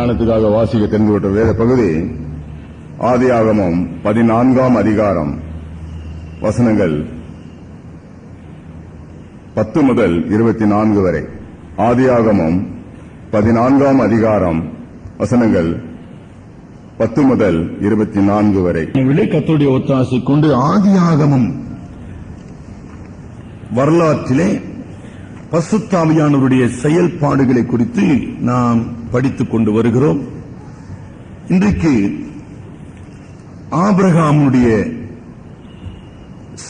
தியானத்துக்காக வாசிக்க தெரிந்துவிட்ட வேத பகுதி ஆதியாகமம் 14ஆம் அதிகாரம் வசனங்கள் 10 முதல் 24 வரை. ஆதியாகமம் 14ஆம் அதிகாரம் வசனங்கள் 10 முதல் 24 வரை. கர்த்தருடைய ஒத்தாசை கொண்டு ஆதியாகமம் வரலாற்றிலே பரிசுத்த ஆவியானவருடைய செயல்பாடுகளை குறித்து நாம் படித்துக் கொண்டு வருகிறோம். இன்றைக்கு ஆபிரகாமுடைய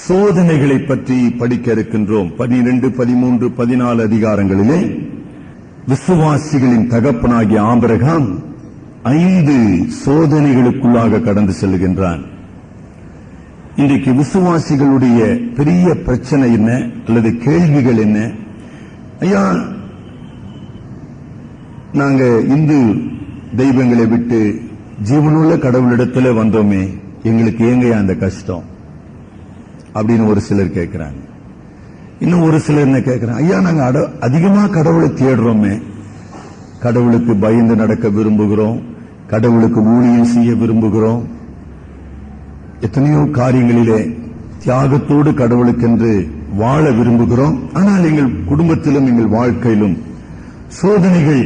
சோதனைகளை பற்றி படிக்க இருக்கின்றோம். 12, 13, 14 அதிகாரங்களிலே விசுவாசிகளின் தகப்பனாகிய ஆபிரகாம் 5 சோதனைகளுக்குள்ளாக கடந்து செல்கின்றான். இன்றைக்கு விசுவாசிகளுடைய பெரிய பிரச்சனை என்ன அல்லது கேள்விகள் என்ன? ஐயா, நாங்க இந்து தெய்வங்களை விட்டு ஜீவனுள்ள கடவுளிடத்துல வந்தோமே, எங்களுக்கு ஏங்கயா அந்த கஷ்டம் அப்படின்னு ஒரு சிலர் கேட்கிறாங்க. இன்னும் ஒரு சிலர் என்ன கேட்கிறாங்க, ஐயா நாங்க அதிகமா கடவுளை தேடுறோமே, கடவுளுக்கு பயந்து நடக்க விரும்புகிறோம், கடவுளுக்கு ஊழியம் செய்ய விரும்புகிறோம், எத்தனையோ காரியங்களிலே தியாகத்தோடு கடவுளுக்கென்று வாழ விரும்புகிறோம். ஆனால் எங்கள் குடும்பத்திலும் எங்கள் வாழ்க்கையிலும் சோதனைகள்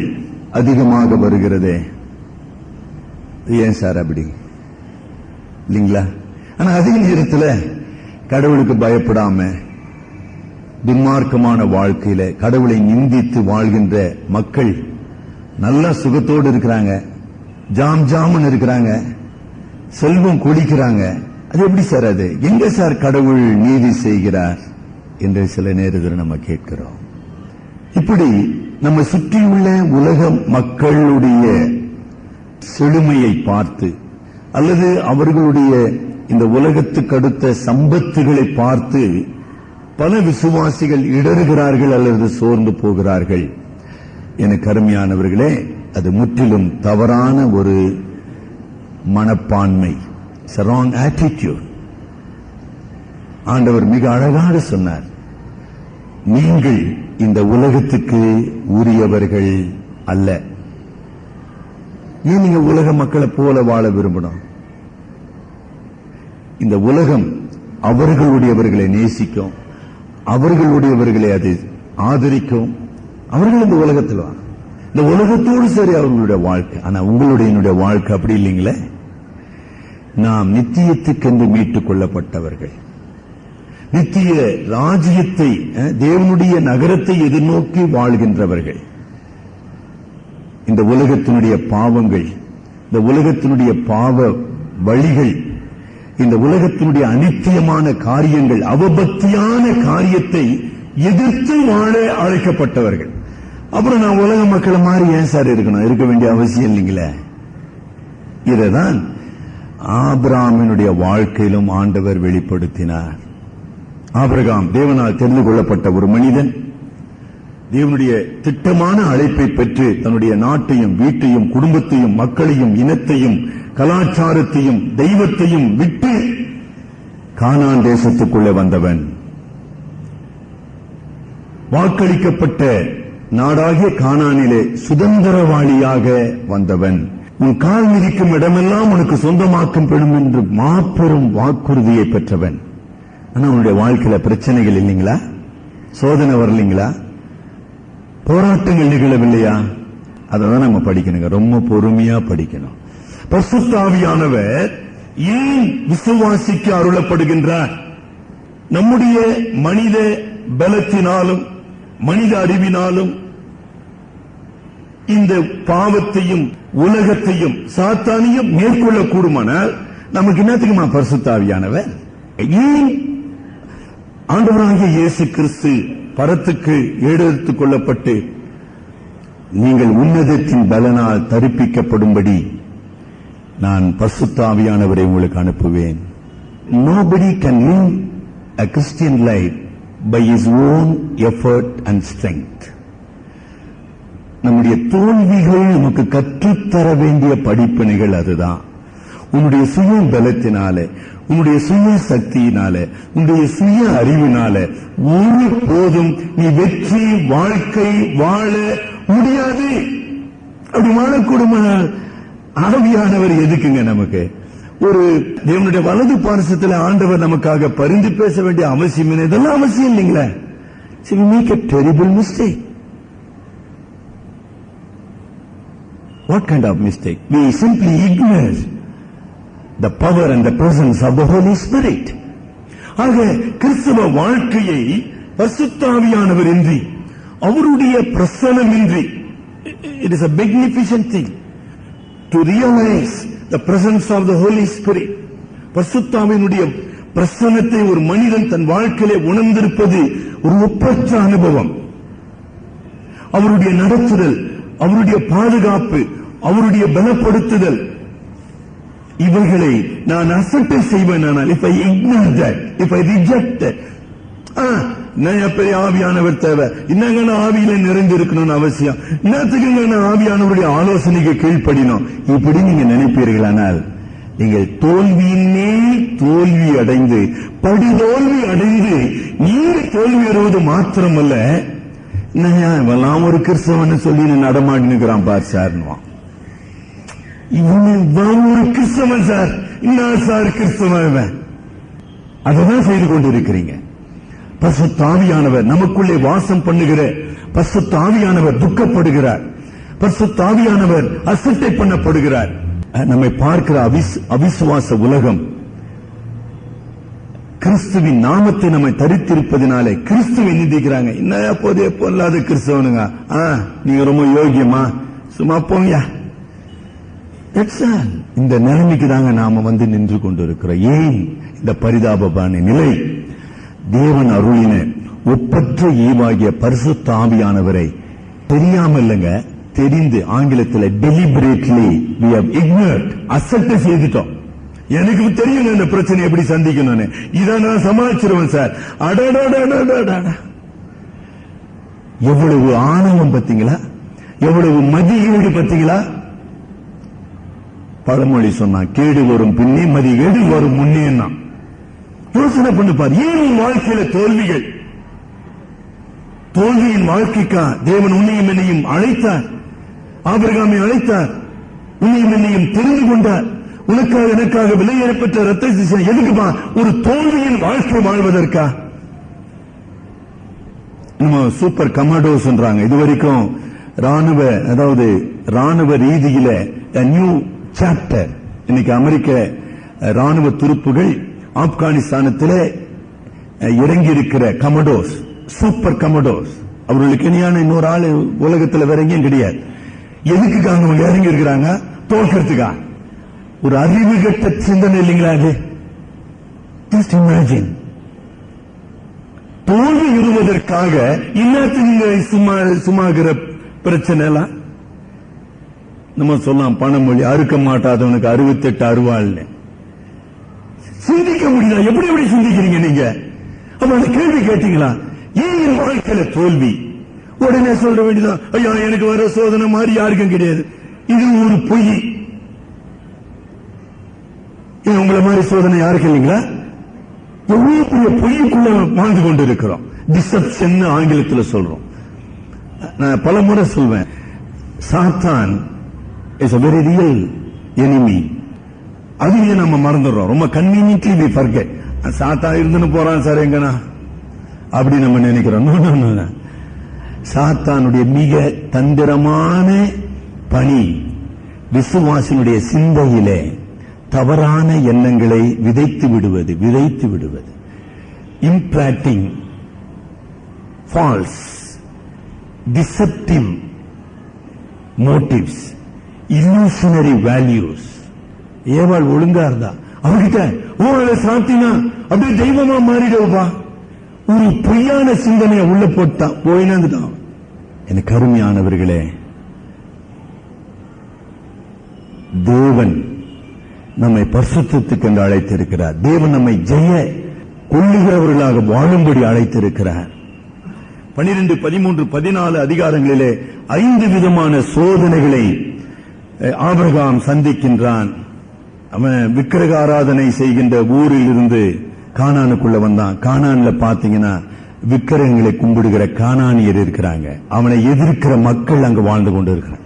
அதிகமாக வருகிறதே, ஏன் சார் அப்படி இல்லீங்களா? ஆனா அதே நேரத்தில் கடவுளுக்கு பயப்படாம துன்மார்க்கமான வாழ்க்கையில கடவுளை நிந்தித்து வாழ்கின்ற மக்கள் நல்ல சுகத்தோடு இருக்கிறாங்க, ஜாம் ஜாமுன்னு இருக்கிறாங்க, செல்வம் கொளிக்கிறாங்க. அது எப்படி சார்? அது எங்க சார் கடவுள் நீதி செய்கிறார் என்று சில நேரத்தில் நம்ம கேட்கிறோம். இப்படி நம்ம சுற்றியுள்ள உலக மக்களுடைய செழுமையை பார்த்து அல்லது அவர்களுடைய இந்த உலகத்துக்கு அடுத்த சம்பத்துகளை பார்த்து பல விசுவாசிகள் இடறுகிறார்கள் அல்லது சோர்ந்து போகிறார்கள். எனக்கு அருமையானவர்களே, அது முற்றிலும் தவறான ஒரு மனப்பான்மை, ராங் ஆட்டிடியூட். ஆண்டவர் மிக அழகாக சொன்னார், நீங்கள் இந்த உலகத்துக்கு உரியவர்கள் அல்ல. ஏன் நீங்க உலக மக்களை போல வாழ விரும்பணும்? இந்த உலகம் அவர்களுடையவர்களை நேசிக்கும், அவர்களுடையவர்களை அது ஆதரிக்கும். அவர்கள் இந்த உலகத்தில் இந்த உலகத்தோடு சரி அவர்களுடைய வாழ்க்கை. ஆனா உங்களுடைய என்னுடைய வாழ்க்கை அப்படி இல்லைங்களே. நாம் நித்தியத்துக்கென்று மீட்டுக் கொள்ளப்பட்டவர்கள், நித்திய ராஜ்யத்தை, தேவனுடைய நகரத்தை எதிர்நோக்கி வாழ்கின்றவர்கள். இந்த உலகத்தினுடைய பாவங்கள், இந்த உலகத்தினுடைய பாவ வழிகள், இந்த உலகத்தினுடைய அனித்தியமான காரியங்கள், அவபக்தியான காரியத்தை எதிர்த்து வாழ அழைக்கப்பட்டவர்கள். அப்புறம் நான் உலக மக்களை மாதிரி ஏன் சார் இருக்கணும்? இருக்க வேண்டிய அவசியம் இல்லைங்களே. இதைதான் ஆபிரகாமினுடைய வாழ்க்கையிலும் ஆண்டவர் வெளிப்படுத்தினார். ஆபிரகாம் தேவனால் தெரிந்து கொள்ளப்பட்ட ஒரு மனிதன், தேவனுடைய திட்டமான அழைப்பை பெற்று தன்னுடைய நாட்டையும் வீட்டையும் குடும்பத்தையும் மக்களையும் இனத்தையும் கலாச்சாரத்தையும் தெய்வத்தையும் விட்டு கானான் தேசத்துக்குள்ளே வந்தவன். வாக்களிக்கப்பட்ட நாடாகிய கானானிலே சுதந்திரவாளியாக வந்தவன். உன் கால் மிதிக்கும் இடமெல்லாம் உனக்கு சொந்தமாக்கும் பெறும் என்று மாபெரும் வாக்குறுதியை பெற்றவன். ஆனா உன்னுடைய வாழ்க்கையில பிரச்சனைகள் இல்லைங்களா? சோதனை வரலீங்களா? போராட்டங்கள் நிகழவில்லையா? அதான் நம்ம படிக்கணுங்க, ரொம்ப பொறுமையா படிக்கணும். பரிசுத்த ஆவியானவர் ஏன் விசுவாசிக்கு அருளப்படுகின்றார்? நம்முடைய மனித பலத்தினாலும் மனித அறிவினாலும் இந்த பாவத்தையும் உலகத்தையும் சாத்தானையும் மேற்கொள்ளக்கூடுமானால் நமக்கு என்னத்துக்குமா பரிசுத்த ஆவியானவர்? ஏன் ஆண்டவராகிய இயேசு கிறிஸ்து பரத்துக்கு ஏறெடுத்துக் கொள்ளப்பட்டு நீங்கள் உன்னதத்தின் பலனால் தரிப்பிக்கப்படும்படி நான் பரிசுத்த ஆவியானவரை உங்களுக்கு அனுப்புவேன். Nobody can live a Christian life by his own effort and strength. நம்முடைய தோல்விகள் நமக்கு கற்றுத்தர வேண்டிய படிப்பினைகள் அதுதான். உன்னுடைய சுய பலத்தினால, உன்னுடைய சுய சக்தியினால, உன்னுடைய சுய அறிவினால ஒரு போதும் நீ வெற்றி வாழ்க்கை வாழ முடியாது. அப்படி வாழக்கூடுமானால் ஆவியானவர் எதுக்குங்க நமக்கு? ஒரு தேவனுடைய வலது பார்சத்தில் ஆண்டவர் நமக்காக பரிந்து பேச வேண்டிய அவசியம் என்ன? இதெல்லாம் அவசியம் இல்லைங்களா? So we make a terrible mistake. What kind of mistake? We simply ignore the power and the presence of the Holy Spirit. ஆக கிறிஸ்தவ வாழ்க்கையை பரிசுத்த ஆவியானவர் இன்றி, அவருடைய பிரசன்னம் இன்றி, it is a magnificent thing to realize the presence of the Holy Spirit. பரிசுத்த ஆவியினுடைய பிரசன்னத்தை ஒரு மனிதன் தன் வாழ்க்கையிலே உணர்ந்திருப்பது ஒரு ஒப்பற்ற அனுபவம். அவருடைய நடத்துதல், அவருடைய பாதுகாப்பு, அவருடைய பலப்படுத்துதல், இவைகளை நான் அசட்டை செய்வேன். ஆனால் if I ignore that, if I reject that, பெரிய ஆவியானவர் தேவை, இன்னங்க ஆவியில நிறைந்திருக்கணும்னு அவசியம், இன்னத்துக்கு நான் ஆவியானவருடைய ஆலோசனைக்கு கீழ்ப்படினோம், இப்படி நீங்க நினைப்பீர்களானால் நீங்கள் தோல்வியினே தோல்வி அடைந்து, படுதோல்வி அடைந்து, நீங்க தோல்வி வருவது மாத்திரமல்ல, இவெல்லாம் ஒரு கிறிஸ்தவன் சொல்லி நடமாடினுக்கிறான் பார் சார், இவன் ஒரு கிறிஸ்தவன் சார், என்ன சார் கிறிஸ்தவன், அதான் செய்து கொண்டிருக்கிறீங்க. பரிசுத்த ஆவியானவர் நமக்குள்ளே வாசம் பண்ணுகிற பரிசுத்த ஆவியானவர் துக்கப்படுகிறார், பரிசுத்த ஆவியானவர் அசட்டை பண்ணப்படுகிறார். நம்மை பார்க்கிற அவிசுவாச உலகம் கிறிஸ்துவின் நாமத்தை நம்மை தரித்திருப்பதினாலே கிறிஸ்துவை நிந்திக்கிறாங்க. என்ன போதே பொல்லாத கிறிஸ்தவனுங்க, நீங்க ரொம்ப யோகியமா, சும்மா போங்க. இந்த நிலைமைக்கு தாங்க நாம வந்து நின்று கொண்டிருக்கிறோம். ஏன் இந்த பரிதாபமான நிலை? தேவன் அருளின ஒப்பற்ற ஈவாகிய பரிசுத்த ஆவியானவரை தெரியாமல் இல்லைங்க, தெரிந்து, ஆங்கிலத்தில் டெலிபரேட்லி we have ignored, அசட்டை செய்துட்டோம். எனக்கு தெரியும் இந்த பிரச்சனை எப்படி சந்திக்கணும்னு, இதை நான் சமாளிச்சிருவேன் சார். எவ்வளவு ஆணவம் பத்தீங்களா, எவ்வளவு மதியீடு பத்தீங்களா? பழமொழி சொன்னா, கேடு வரும் பின்னே மதிகேடு வரும் முன்னே. யோசனை பண்ணிப்பார், ஏன் வாழ்க்கையில தோல்விகள்? தோல்வியின் வாழ்க்கைக்கா தேவன் உன்னையும் என்னையும் அழைத்தார், ஆபிரகாமை அழைத்தார், உன்னையும் என்னையும் தெரிந்து கொண்டார். உனக்காக எனக்காக விலையேறப்பட்ட ரத்த சிசை எதுக்குமா? ஒரு தோல்வியின் வாழ்க்கை வாழ்வதற்கா? நம்ம சூப்பர் கமாண்டோஸ்ன்றாங்க. இதுவரைக்கும் ராணுவ, அதாவது ராணுவ ரீதியில நியூ சாப்டர். இன்னைக்கு அமெரிக்க ராணுவ துருப்புகள் ஆப்கானிஸ்தானத்தில் இறங்கி இருக்கிற கமடோஸ், சூப்பர் கமடோஸ். அவர்களுக்கு இணையான இன்னொரு ஆள் உலகத்தில் வேற எங்கேயும் கிடையாது. எதுக்குக்காக அவங்க இறங்கி இருக்கிறாங்க? தோற்கிறதுக்கா? ஒரு அறிவு கட்ட சிந்தனை இல்லைங்களா அது? Just imagine. தோல்வி இருவதற்காக இன்னத்துக்கு சும்மாகிற பிரச்சனை எல்லாம் நம்ம சொல்லலாம். பணமொழி, அறுக்க மாட்டாதவனுக்கு 68 அருவாள்னு. சிந்திக்க முடியல. எப்படி சிந்திக்கிறீங்க நீங்க? அப்ப அந்த கேள்வி கேட்டீங்களா? ஏன் என் வாழ்க்கையில தோல்வி? உடனே சொல்ற வேண்டியதான், ஐயா எனக்கு வர சோதனை மாதிரி யாருக்கும் கிடையாது, இது ஒரு பொய். உங்களை மாதிரி சோதனை யாருக்கு இல்லைங்களா? எவ்வளவு பெரிய பொய்க்குள்ள வாழ்ந்து கொண்டு இருக்கிறோம். டிசப்ஷன் ஆங்கிலத்தில் சொல்றோம். நான் பல முறை சொல்வேன், சாத்தான் is a very real enemy. அதுவே நம்ம மறந்துடுறோம். ரொம்ப கன்வீனியன்ட்லி we forget. சாத்தா இருந்துன்னு போறான் சார் எங்கனா அப்படி நம்ம நினைக்கிறோம். சாத்தானுடைய மிக தந்திரமான பணி விசுவாசினுடைய சிந்தையிலே தவறான எண்ணங்களை விதைத்து விடுவது. implanting false deceptive motives, illusionary values. ஏவாள் ஒழுங்கா இருந்தா அவகிட்ட சாத்தினா அப்படியே தெய்வமா மாறிடுவா. ஒரு பொய்யான சிந்தனையை உள்ள போட்டா போயினான். எனக்கு அருமையானவர்களே, தேவன் நம்மை பரிசுத்தத்துக்கு என்று அழைத்திருக்கிறார். தேவன் நம்மை ஜெய கொள்ளுகிறவர்களாக வாழும்படி அழைத்திருக்கிறார். 12, 13, 14 அதிகாரங்களிலே 5 விதமான சோதனைகளை ஆபிரகாம் சந்திக்கின்றான். அவன் விக்கிரக ஆராதனை செய்கின்ற ஊரில் இருந்து கானானுக்குள்ள வந்தான். கானான்ல பாத்தீங்கன்னா விக்கிரகங்களை கும்பிடுகிற கானானியர் இருக்கிறாங்க. அவனை எதிர்க்கிற மக்கள் அங்கு வாழ்ந்து கொண்டு இருக்கிறாங்க.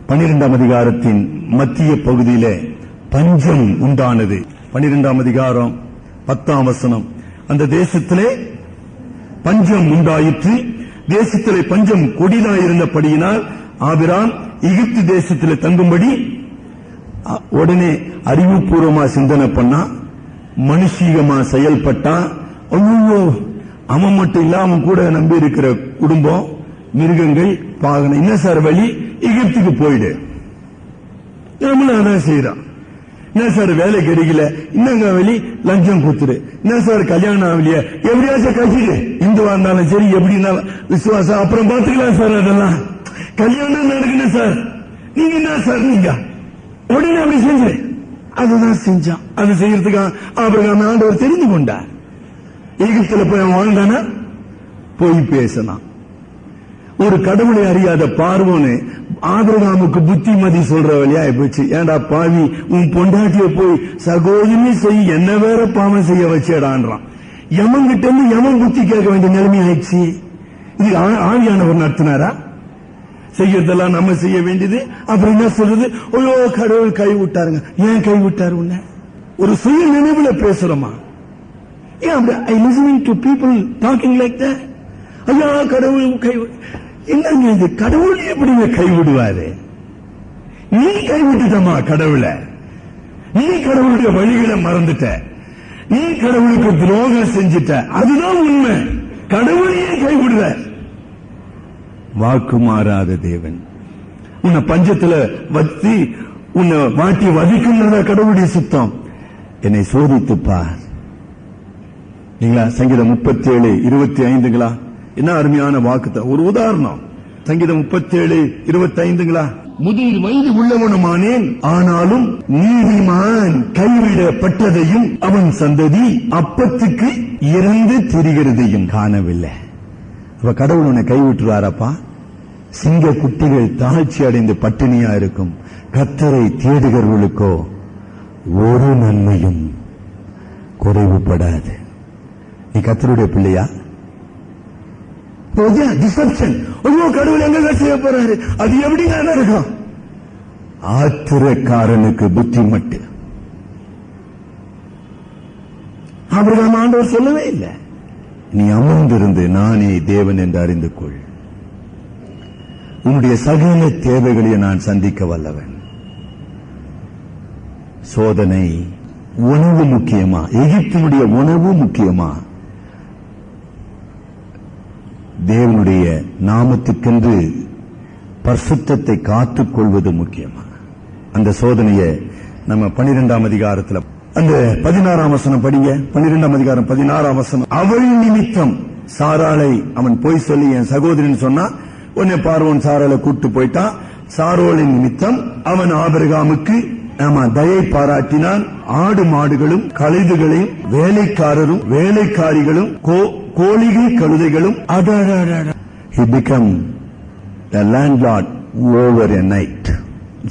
12ஆம் அதிகாரத்தின் மத்திய பகுதியிலே பஞ்சம் உண்டானது. 12ஆம் அதிகாரம் 10ஆம் வசனம். அந்த தேசத்திலே பஞ்சம் உண்டாயிற்று. தேசத்திலே பஞ்சம் கொடிதாயிருந்தபடியினால் ஆபிராம் எகிப்து தேசத்திலே தங்கும்படி உடனே அறிவுபூர்வமா சிந்தனை பண்ணா, மனுஷீகமா செயல்பட்டா. ஐயோ, அவன் மட்டும் இல்ல, அவன் கூட நம்பி இருக்கிற குடும்பம், மிருகங்கள், பாகனம். என்ன சார் வழி? எகிப்துக்கு போயிடு. நம்மளும் அதான் செய்யறான். என்ன சார் வேலை கிடைக்கல? என்னங்க வழி? லஞ்சம் கொடுத்துரு. என்ன சார் கல்யாணம் ஆகலையா? எப்படியாச்சும் கழிச்சிடு. இந்துவா இருந்தாலும் சரி, எப்படி இருந்தாலும் விசுவாசம் அப்புறம் பாத்துக்கலாம் சார். அதெல்லாம் கல்யாணம் நடக்கணும் சார். நீங்க என்ன சார் நீங்க உடனே அப்படி செஞ்சு அதுதான் செஞ்சான். அது செய்யறதுக்கு ஆபிரகாம் ஆண்டவர் தெரிந்து கொண்டார். எகிப்துல போய் வாழ்ந்தானா? போய் பேசினான். ஒரு கடவுளை அறியாத பார்வோனு ஆபிரகாமுக்கு புத்திமதி சொல்ற வழியா போச்சு. ஏண்டா பாவி, உன் பொண்டாட்டிய போய் சகோதரி செய், என்ன வேற பாவம் செய்ய வச்சேடான்றான். எமன்கிட்ட இருந்து எமன் புத்தி கேட்க வேண்டிய நிலைமை ஆயிடுச்சு. இது ஆவியானவர் நடத்தினாரா? செய்யறதெல்லாம் நம்ம செய்ய வேண்டியது. அப்புறம் என்ன சொல்றது? ஐயோ கடவுள் கை விட்டாருங்க. ஏன் கை விட்டாரு? உன்ன ஒரு சுய நினைவுல பேசுறோமா? I listening to people talking like that. ஐயா கடவுள் கை, என்னங்க இது? கடவுள் எப்படி கைவிடுவாரு? நீ கைவிட்டுட்டமா கடவுளை? நீ கடவுளுடைய வழிகளை மறந்துட்ட. நீ கடவுளுக்கு துரோகம் செஞ்சிட்ட. அதுதான் உண்மை. கடவுளையே கைவிடுற. வாக்கு மாறாத தேவன் உன்னை பஞ்சத்துல வச்சு உன்னை மாட்டி வதிக்கின்றதா கடவுளுடைய சித்தம்? என்னை சோதித்து பார். சங்கீதம் 37:25. என்ன அருமையான வாக்கு. ஒரு உதாரணம். சங்கீதம் 37:25. முதிர் வயது உள்ளவனுமானேன், ஆனாலும் நீதிமான் கைவிடப்பட்டதையும் அவன் சந்ததி அப்பத்துக்கு இறந்து திரிகிறதையும் காணவில்லை. அப்ப கடவுள் உன்னை கைவிட்டுருவாரப்பா? சிங்க குட்டிகள் தாழ்ச்சி அடைந்து பட்டினியா இருக்கும். கர்த்தரை தேடுகிறவர்களுக்கோ ஒரு நன்மையும் குறைவுபடாது. நீ கர்த்தருடைய பிள்ளையா? டிசப்ஷன். ஐயோ கடவுள் எங்க செய்ய போறாரு? அது எப்படி நடக்கும்? ஆத்திரக்காரனுக்கு புத்தி மட்டு. ஆபிரகாம் ஆண்டவர் சொல்லவே இல்லை, நீ அமர்ந்திருந்து நானே தேவன் என்று அறிந்து கொள். உன்னுடைய சகல தேவைகளை நான் சந்திக்க வல்லவன். சோதனை. உணவு முக்கியமா? எகிப்தினுடைய உணவு முக்கியமா? தேவனுடைய நாமத்துக்கென்று பரிசுத்தத்தை காத்துக் கொள்வது முக்கியமா? அந்த சோதனையை நம்ம 12ஆம் அதிகாரத்தில் அந்த 16ஆம் வசனம் படிங்க. 12ஆம் அதிகாரம் 16ஆம் வசனம். அவள் நிமித்தம் சாராளை அவன் போய் சொல்லி என் சகோதரின்னு சொன்னா, உன்னை பார்வோன் சாராளை கூட்டு போயிட்டான். சாரோளின் நிமித்தம் அவன் ஆபிரகாமுக்கு தயை பாராட்டினான். ஆடு மாடுகளும் கழுதைகளையும் வேலைக்காரரும் வேலைக்காரிகளும் கோழிகள் கழுதைகளும். He became the landlord over a night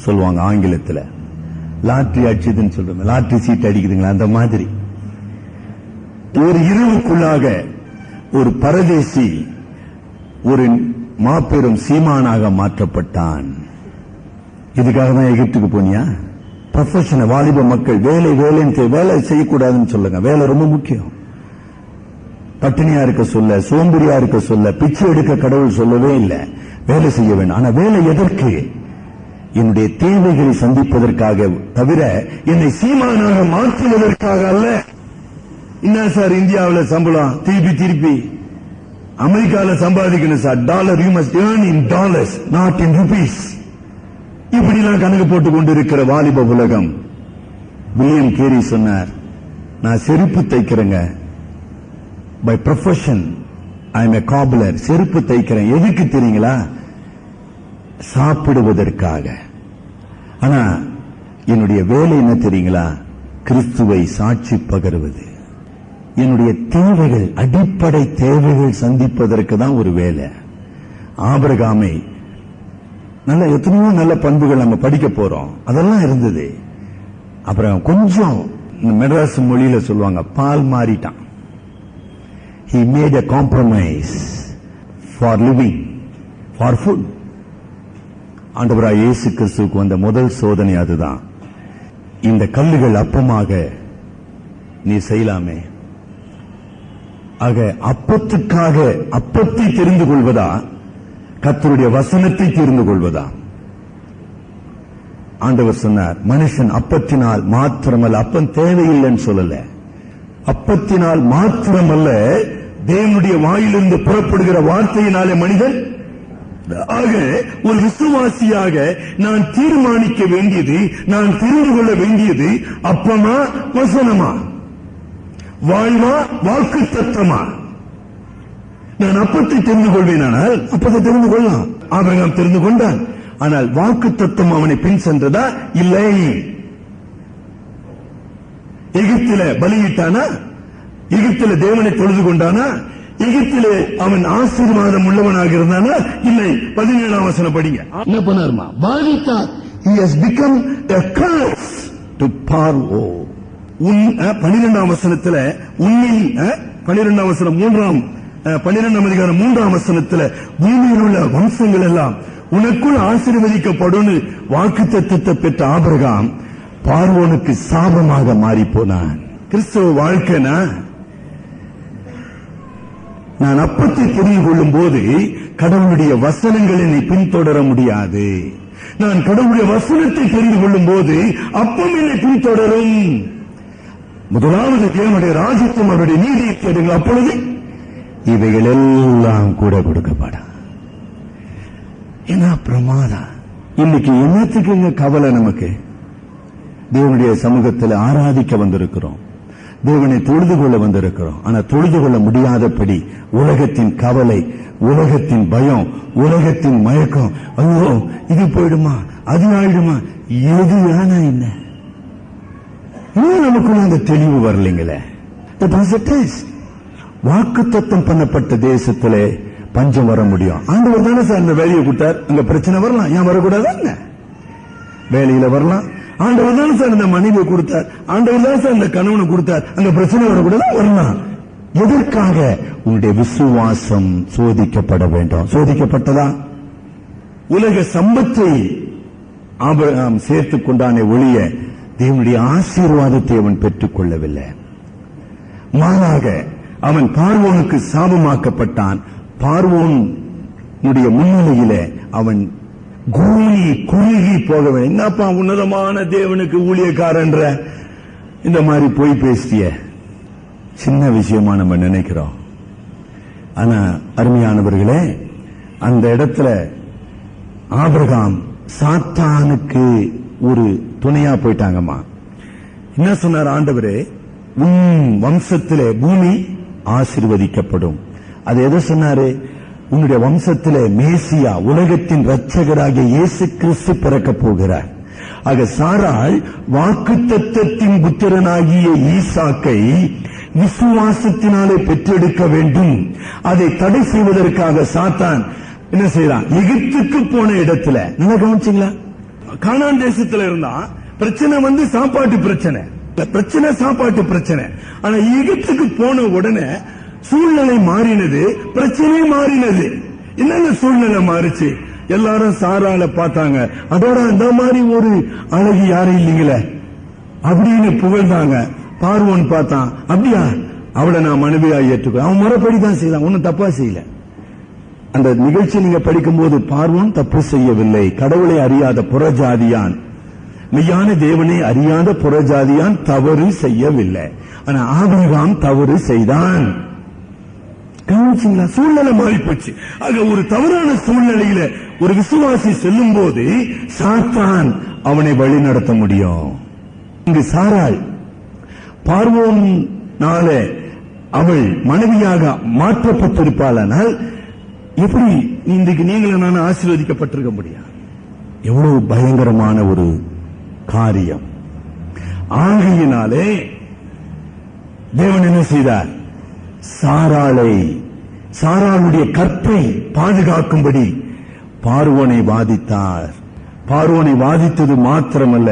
சொல்லுவாங்க ஆங்கிலத்தில். லாட்டரி அடிச்சதுன்னு சொல்றோம், லாட்டரி சீட் அடிக்குதுங்களா, அந்த மாதிரி. ஒரு இரவுக்குள்ளாக ஒரு பரதேசி ஒரு மாபெரும் சீமானாக மாற்றப்பட்டான். இதுக்காக தான் எகிப்துக்கு போனியா? ப்ரொஃபஷனல் வாலிப மக்கள் வேலை வேலைன்னு வேலை செய்யக்கூடாதுன்னு சொல்லுங்க. வேலை ரொம்ப முக்கியம். பட்டினியா இருக்க சொல்ல, சோம்பேறியா இருக்க சொல்ல, பிச்சை எடுக்க கடவுள் சொல்லவே இல்லை. வேலை செய்ய வேண்டும். ஆனா வேலை எதற்கு? என்னுடைய தேவைகளை சந்திப்பதற்காக தவிர என்னை சீமானாக மாற்றுவதற்காக அல்ல. என்ன சார் இந்தியாவில் சம்பளம் திருப்பி அமெரிக்காவில் சம்பாதிக்கணும் sir. Dollar, you must earn in dollars, not in rupees. இப்படிலாம் கணக்கு போட்டுக் கொண்டிருக்கிற வாலிப உலகம். வில்லியம் கேரி சொன்னார், நான் செருப்பு தைக்கிறேங்க. By profession I am a cobbler. செருப்பு தைக்கிறேன். எதுக்கு தெரியுங்களா? சாப்பிடுவதற்காக. ஆனா என்னுடைய வேலை என்ன தெரியுங்களா? கிறிஸ்துவை சாட்சி பகருவது. என்னுடைய தேவைகள், அடிப்படை தேவைகள் சந்திப்பதற்கு தான் ஒரு வேலை. ஆபிரகாமை நல்ல எத்தனையோ நல்ல பண்புகள் நம்ம படிக்க போறோம், அதெல்லாம் இருந்தது. அப்புறம் கொஞ்சம் மெட்ராஸ் மொழியில சொல்லுவாங்க, பால் மாறிட்டான். He made a compromise for living, for food. ஆண்டவராய் இயேசு கிறிஸ்துவுக்கு வந்த முதல் சோதனை அதுதான். இந்த கல்லுகள் அப்பமாக நீ செய்யலாமே. ஆக அப்பத்துக்காக அப்பத்தை தெரிந்து கொள்வதா, கர்த்தருடைய வசனத்தை தெரிந்து கொள்வதா? ஆண்டவர் சொன்னார், மனுஷன் அப்பத்தினால் மாத்திரமல்ல, அப்பம் தேவையில்லைன்னு சொல்லல, அப்பத்தினால் மாத்திரமல்ல தேவனுடைய வாயிலிருந்து புறப்படுகிற வார்த்தையினாலே மனிதன். ஆக ஒரு விசுவாசியாக நான் தீர்மானிக்க வேண்டியது, நான் தெரிந்து கொள்ள வேண்டியது, அப்பமா வசனமா, வாழ்வா வாக்கு தத்தமா? நான் அப்பத்தை தெரிந்து கொள்வேனானால் அப்பத்தை தெரிந்து கொள்ளலாம். ஆபிரகாம் தெரிந்து கொண்டான். ஆனால் வாக்கு தத்தம் அவனை பின் சென்றதா? இல்லை. எகிப்தில பலியிட்டானா? எகிப்தில தேவனை தொழுது கொண்டானா? எகிப்திலே அவன் ஆசீர்வாதம் உள்ளவனாக இருந்தானா? இல்லை. 17ஆம் வசனம் படிங்க. என்ன பண்ணாருமா? பாதித்தார். He has become a curse to Pharaoh. 12ஆம் வசனத்துல உன்னில் 12ஆம் வசனம் 12ஆம் அதிகாரம் 3ஆம் வசனத்துல பூமியில் உள்ள வம்சங்கள் எல்லாம் உனக்குள் ஆசீர்வதிக்கப்படும் வாக்குத்தத்தத்தை பெற்ற ஆபிரகாம் பார்வோனுக்கு சாபமாக மாறி போனான். கிறிஸ்தவ வாழ்க்கைனா, நான் அப்பத்தை தெரிந்து கொள்ளும் போது கடவுளுடைய வசனங்களை என்னை பின்தொடர முடியாது. நான் கடவுளுடைய வசனத்தை தெரிந்து கொள்ளும் போது அப்பம் என்னை பின்தொடரும். முதலாவது தேவனுடைய ராஜ்யத்தும் அவருடைய நீதியை தேடுங்கள், அப்பொழுது இவைகள் எல்லாம் கூட கொடுக்கப்படும். என்ன பிரமாதம்! இன்னைக்கு என்னத்துக்குங்க கவலை நமக்கு? தேவனுடைய சமூகத்தில் ஆராதிக்க வந்திருக்கிறோம், தேவனை தொழுது கொள்ள வந்திருக்கிறோம். ஆனா தொழுது கொள்ள முடியாதபடி உலகத்தின் கவலை, உலகத்தின் பயம், உலகத்தின் மயக்கம். ஐயோ இது போயிடுமா, அது ஆயிடுமா, எது ஆனா என்ன? நமக்குள்ள அந்த தெளிவு வரலைங்களே. வாக்கு தத்தம் பண்ணப்பட்ட தேசத்திலே பஞ்சம் வர முடியும். ஆண்டவர் தானே சார் அந்த வேலையை கொடுத்தார். அங்க பிரச்சனை வரலாம், ஏன் வரக்கூடாது? வேலையில வரலாம். ஆண்டவர் தானே சார் இந்த மனைவியை கொடுத்தார், ஆண்டவர் தான் சார் இந்த கணவனை கொடுத்தார், அங்க பிரச்சனை வரக்கூடாது, வரலாம். எதற்காக? உன்னுடைய விசுவாசம் சோதிக்கப்பட வேண்டும். சோதிக்கப்பட்டதா? உலக சம்பத்தை ஆபிரகாம் சேர்த்துக் கொண்டானே ஒழிய தேவனுடைய ஆசீர்வாதத்தை அவன் பெற்றுக் கொள்ளவில்லை. மாறாக அவன் பார்வோனுக்கு சாபமாக்கப்பட்டான். பார்வோனுடைய முன்னிலையிலே அவன் கூனி குறுகி போகவே. என்னப்பா உன்னதமான தேவனுக்கு ஊழியக்காரன்ற இந்த மாதிரி போய் பேசிய சின்ன விஷயமா நம்ம நினைக்கிறோம். ஆனா அருமையானவர்களே, அந்த இடத்துல ஆபிரகாம் சாத்தானுக்கு ஒரு துணையா போயிட்டாங்கம்மா. என்ன சொன்னார் ஆண்டவரே? உன் வம்சத்திலே பூமி ஆசீர்வதிக்கப்படும். அது எதை சொன்னாரு? உன்னுடைய வம்சத்திலே மேசியா, உலகத்தின் இரட்சகராகிய இயேசு கிறிஸ்து பிறக்க போகிறார். ஆக சாராள் வாக்குத்தத்தத்தின் புத்திரனாகிய ஈசாக்கை விசுவாசத்தினாலே பெற்றெடுக்க வேண்டும். அதை தடை செய்வதற்காக சாத்தான் என்ன செய்யறான்? எகிப்துக்கு போன இடத்துல, நல்லா கவனிச்சீங்களா? கானான் தேசத்துல இருந்தா பிரச்சனை சாப்பாட்டு பிரச்சனை, சாப்பாட்டு பிரச்சனை. ஆனா எகிப்துக்கு போன உடனே சூழ்நிலை மாறினது, பிரச்சனை மாறினது. என்னென்ன சூழ்நிலை மாறிச்சு? எல்லாரும் சாராள பார்த்தாங்க, அதோட அந்த மாதிரி ஒரு அழகி யாரும் இல்லைங்களே அப்படின்னு புகழ்ந்தாங்க. பார்வோன் பார்த்தான், அப்படியா, அவளை நான் மனைவியா ஏற்றுக்கோ. அவன் முறைப்படிதான் செய்தான், ஒன்னும் தப்பா செய்யல. அந்த நிகழ்ச்சி நீங்க படிக்கும் போது பார்வோன் தப்பு செய்யவில்லை. கடவுளை அறியாத புறஜாதியான், மெய்யான தேவனை அறியாத புறஜாதியான் தவறு செய்யவில்லை. ஆனா ஆபிரகாம் தவறு செய்தான். கவனிச்சீங்களா? சூழ்நிலை மாறி போச்சு. ஆக ஒரு தவறான சூழ்நிலையில ஒரு விசுவாசி செல்லும் போது சாத்தான் அவனை வழி நடத்த முடியும். இங்கு சாராள் பார்வோனால அவள் மனைவியாக மாற்றப்பட்டிருப்பாளானால் எப்படி இன்றைக்கு நீங்களும் நான் ஆசீர்வதிக்கப்பட்டிருக்க முடியும்? எவ்வளவு பயங்கரமான ஒரு காரியம். ஆகையினாலே தேவன் என்ன செய்தார்? சாராளுடைய கற்பை பாதுகாக்கும்படி பார்வோனை வாதித்தார். பார்வோனை வாதித்தது மாத்திரமல்ல,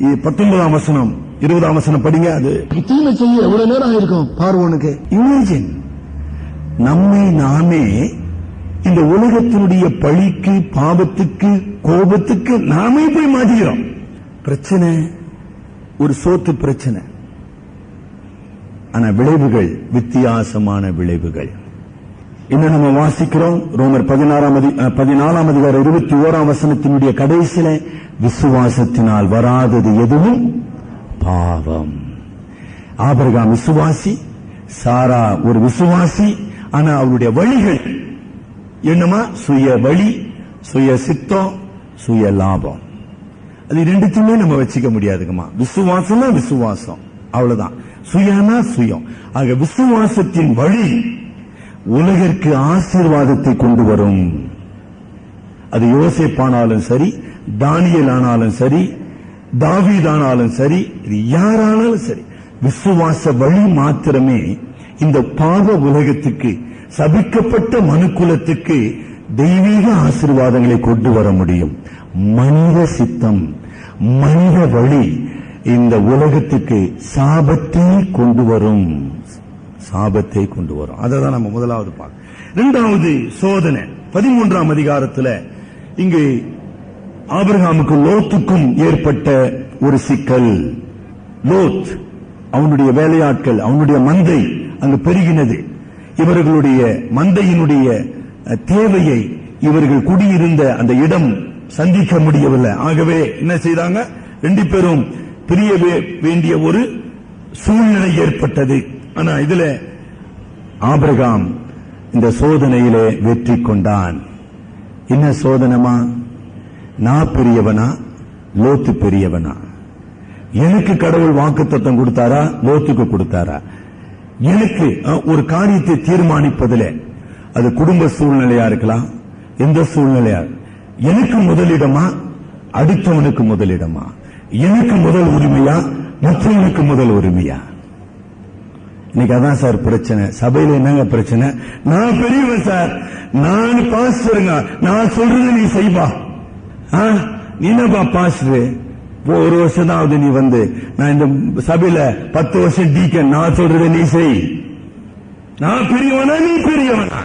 19ஆம் வசனம் 20ஆம் வசனம் படிங்க. அது தீமை செய்ய எவ்வளவு நேரம் ஆயிருக்கும் பார்வோனுக்கு? இமேஜின், நம்மை நாமே இந்த உலகத்தினுடைய பழிக்கு, பாவத்துக்கு, கோபத்துக்கு நாமே போய் மாட்டிக்கிறோம். பிரச்சனை ஒரு சோத்து பிரச்சனை, ஆனா விளைவுகள் வித்தியாசமான விளைவுகள். இன்னும் நம்ம வாசிக்கிறோம் ரோமர் 14 அதிகாரம் 21 வசனத்தினுடைய கடைசியில, விசுவாசத்தினால் வராதது எதுவும் பாவம். ஆபிரகாம் விசுவாசி, சாரா ஒரு விசுவாசி, ஆனா அவருடைய வழிகள் என்னமா? சுய வழி, சுய சித்தம், சுய லாபம். அது ரெண்டுத்தையுமே நம்ம வச்சுக்க முடியாதுங்கம்மா. விசுவாசம்னா விசுவாசம், அவ்வளவுதான். சுயனா சுயம். ஆக விசுவாசத்தின் வழி உலகிற்கு ஆசீர்வாதத்தை கொண்டு வரும். அது யோசேப்பானாலும் சரி, தானியேல் ஆனாலும் சரி, தாவீதானாலும் சரி, இது யாரானாலும் சரி, விசுவாச வழி மாத்திரமே இந்த பாவ உலகத்துக்கு, சபிக்கப்பட்ட மனுக்குலத்துக்கு தெய்வீக ஆசீர்வாதங்களை கொண்டு வர முடியும். மனித சித்தம், மனித வழி இந்த உலகத்துக்கு சாபத்தை கொண்டு வரும். சாபத்தை கொண்டு வரும். அததான் நம்ம முதலாவது பார்க்க. இரண்டாவது சோதனை 13ஆம் அதிகாரத்தில் இங்கு ஆபிரகாமுக்கு லோத்துக்கும் ஏற்பட்ட ஒரு சிக்கல். லோத், அவனுடைய வேலையாட்கள், அவனுடைய மந்தை அங்கு பெருகினது. இவர்களுடைய மந்தையினுடைய தேவையை இவர்கள் குடியிருந்த அந்த இடம் சந்திக்க முடியவில்லை. ஆகவே என்ன செய்தாங்க? 2 பேரும் பிரிய வேண்டிய ஒரு சூழ்நிலை ஏற்பட்டது. ஆனா இதுல ஆபிரகாம் இந்த சோதனையிலே வெற்றி கொண்டான். என்ன சோதனைமா? நான் பெரியவனா, லோத்து பெரியவனா? எனக்கு கடவுள் வாக்குத்தத்தம் கொடுத்தாரா, லோத்துக்கு கொடுத்தாரா? எனக்கு ஒரு காரியத்தை தீர்மானிப்பதில், அது குடும்ப சூழ்நிலையா இருக்கலாம், எந்த சூழ்நிலையா, எனக்கு முதலிடமா, அடுத்தவனுக்கு முதலிடமா? எனக்கு முதல் உரிமையா, மற்றவனுக்கு முதல் உரிமையா? இன்னைக்கு அதான் சார் பிரச்சனை. சபையில என்னங்க பிரச்சனை? நான் பெரியவன் சார், நான் பாஸ்டருங்க, நான் சொல்றது நீ செய்வா. நீ என்னப்பா பாஸ்டர்? ஒரு வருஷம் தான் நீ வந்து, நான் இந்த சபையில 10 வருஷம் டீக்கன், நான் சொல்றதை நீ செய். நான் பெரியவனா, நீ பெரியவனா?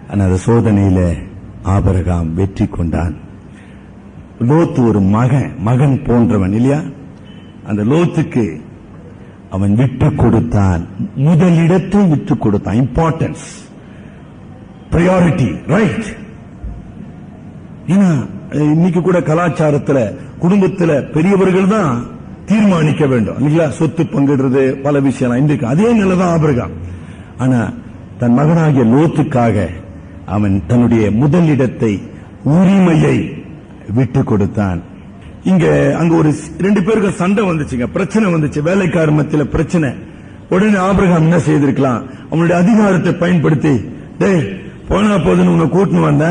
ஆனா அந்த சோதனையில ஆபிரகாம் வெற்றி கொண்டான். லோத்து ஒரு மகன் போன்றவன் இல்லையா? அந்த லோத்துக்கு அவன் விட்டு கொடுத்தான். முதலிடத்தை விட்டு கொடுத்தான். Importance, priority, right. ஏன்னா இன்னைக்கு கூட கலாச்சாரத்துல, குடும்பத்துல பெரியவர்கள் தான் தீர்மானிக்க வேண்டும் இல்லையா? சொத்து பங்கிடுறது, பல விஷயம் இன்றைக்கு அதே நிலைதான் ஆபிரகாம். ஆனா தன் மகனாகிய லோத்துக்காக அவன் தன்னுடைய முதலிடத்தை, உரிமையை விட்டு கொடுத்தான். இங்க அங்க ஒரு 2 பேருக்கு சண்டை வந்துச்சுங்க, பிரச்சனை வந்துச்சு, வேலைக்கார மத்தியில பிரச்சனை. உடனே ஆபிரகாம் என்ன செய்திருக்கலாம்? அவனுடைய அதிகாரத்தை பயன்படுத்தி, டேய் போனா போதுன்னு உன்னை கூட்டின்னு வந்த,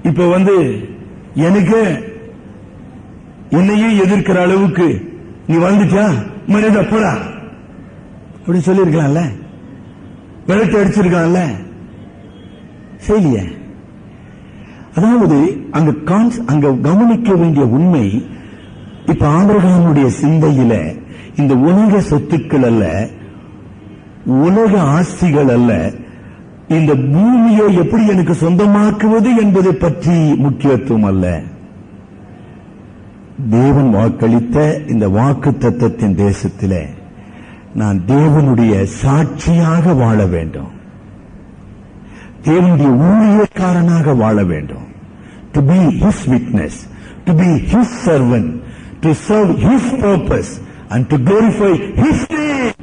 இப்ப வந்து எனக்கு என்னையே எதிர்க்கிற அளவுக்கு நீ வந்துட்டா, மரியாதை போடா அப்படி சொல்லிருக்கலாம்ல, விளக்கு அடிச்சிருக்கான்ல, செய்யலையே. அதாவது அங்க கவனிக்க வேண்டிய உண்மை, இப்ப ஆபிரகாமுடைய சிந்தையில இந்த உலக சொத்துக்கள் அல்ல, உலக ஆஸ்திகள் அல்ல, இந்த பூமியை எப்படி எனக்கு சொந்தமாக்குவது என்பதை பற்றி முக்கியத்துவம் அல்ல. தேவன் வாக்களித்த இந்த வாக்கு தத்தத்தின் தேசத்திலே நான் தேவனுடைய சாட்சியாக வாழ வேண்டும், தேவனுடைய ஊழியக்காரனாக வாழ வேண்டும். To be his witness, to be his servant, to serve his purpose and to glorify his name.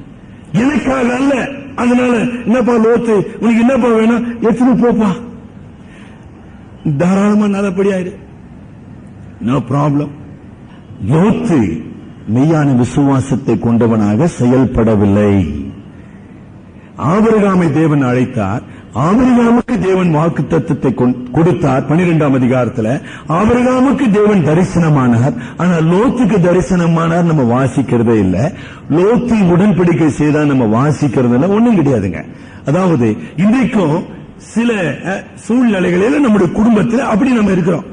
எனக்காக அல்ல. அதனால என்னப்பா லோத்து, உனக்கு என்னப்பா வேணும், எடுத்துட்டு போப்பா, தாராளமா நல்லபடியாயிரு, நோ ப்ராப்ளம். லோத்து மெய்யான விசுவாசத்தை கொண்டவனாக செயல்படவில்லை. ஆபிரகாமை தேவன் அழைத்தார், ஆபிரகாமுக்கு தேவன் வாக்கு தத்தத்தை கொடுத்தார். 12ஆம் அதிகாரத்தில் ஆபிரகாமுக்கு தேவன் தரிசனமானார். ஆனா லோத்துக்கு தரிசனமானார் நம்ம வாசிக்கிறதே இல்ல. லோத்து உடன்படிக்கை செய்தா நம்ம வாசிக்கிறது இல்ல, ஒண்ணும் கிடையாதுங்க. அதாவது இன்றைக்கும் சில சூழ்நிலைகளில் நம்முடைய குடும்பத்தில் அப்படி நம்ம இருக்கிறோம்.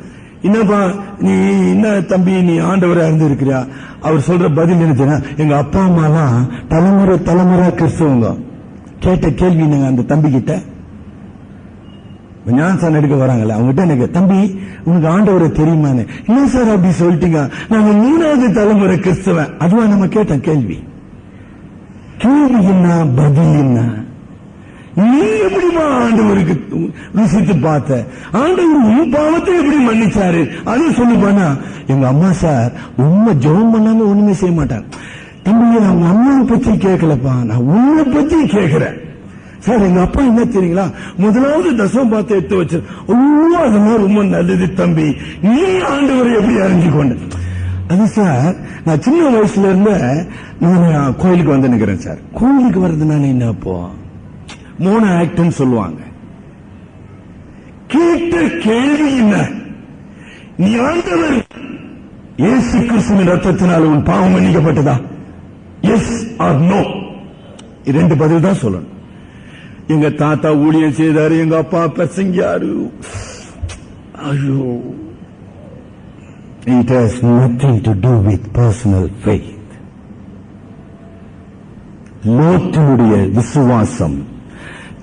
என்னப்பா நீ என்ன தம்பி, நீ ஆண்டவரா இருந்து இருக்கிறியா? அவர் சொல்ற பதில் என்ன? எங்க அப்பா அம்மா எல்லாம் தலைமுறை தலைமுறை கிறிஸ்தவங்க. கேட்ட கேள்வி நாங்க அந்த தம்பி கிட்ட, ஞானஸ்தானம் எடுக்க வராங்கல்ல, அவங்ககிட்ட எனக்கு, தம்பி உனக்கு ஆண்டவரை தெரியுமான்னு, என்ன சார் அப்படி சொல்லிட்டீங்க, நாங்க 3வது தலைமுறை கிறிஸ்தவன். அதுவா நம்ம கேட்ட கேள்வி. கேள்வி என்ன, பதில் என்ன? நீ எப்படிமா ஆண்டவருக்கு ருசித்து பார்த்த, ஆண்டவர் உன் பாவத்தை எப்படி மன்னிச்சாரு அது சொல்லுப்பானா. எங்க அம்மா சார் உண்மை ஜெபம் பண்ணாம ஒண்ணுமே செய்ய மாட்டாங்க. தம்பி நான் உங்க அம்மாவை பத்தி கேட்கலப்பா, நான் உன்னை பத்தி கேட்கிறேன் சார். எங்க அப்பா என்ன தெரியுங்களா, முதலாவது தசம பாத்தை எடுத்து வச்சு, அதெல்லாம் ரொம்ப நல்லது தம்பி, நீ ஆண்டவரை எப்படி அறிஞ்சு கொண்ட. அது சார் நான் சின்ன வயசுல இருந்த நான் கோயிலுக்கு வந்து நிக்கிறேன் சார். கோயிலுக்கு வர்றதுனால என்ன, அப்போ மோன ஆக்ட்னு சொல்லுவாங்க. கேட்ட கேள்வி என்ன, நீ ஆண்டவர் இயேசு கிறிஸ்துவின் ரத்தத்தினால் உன் பாவம் மன்னிக்கப்பட்டதா, எஸ் ஆர் நோ, 2 பதில் தான் சொல்லணும். எங்க தாத்தா ஊழியம் செய்தாரு, எங்க அப்பா பிரசங்கியாரு, ஐயோ. It has nothing to do with personal faith. லோத்தினுடைய விசுவாசம்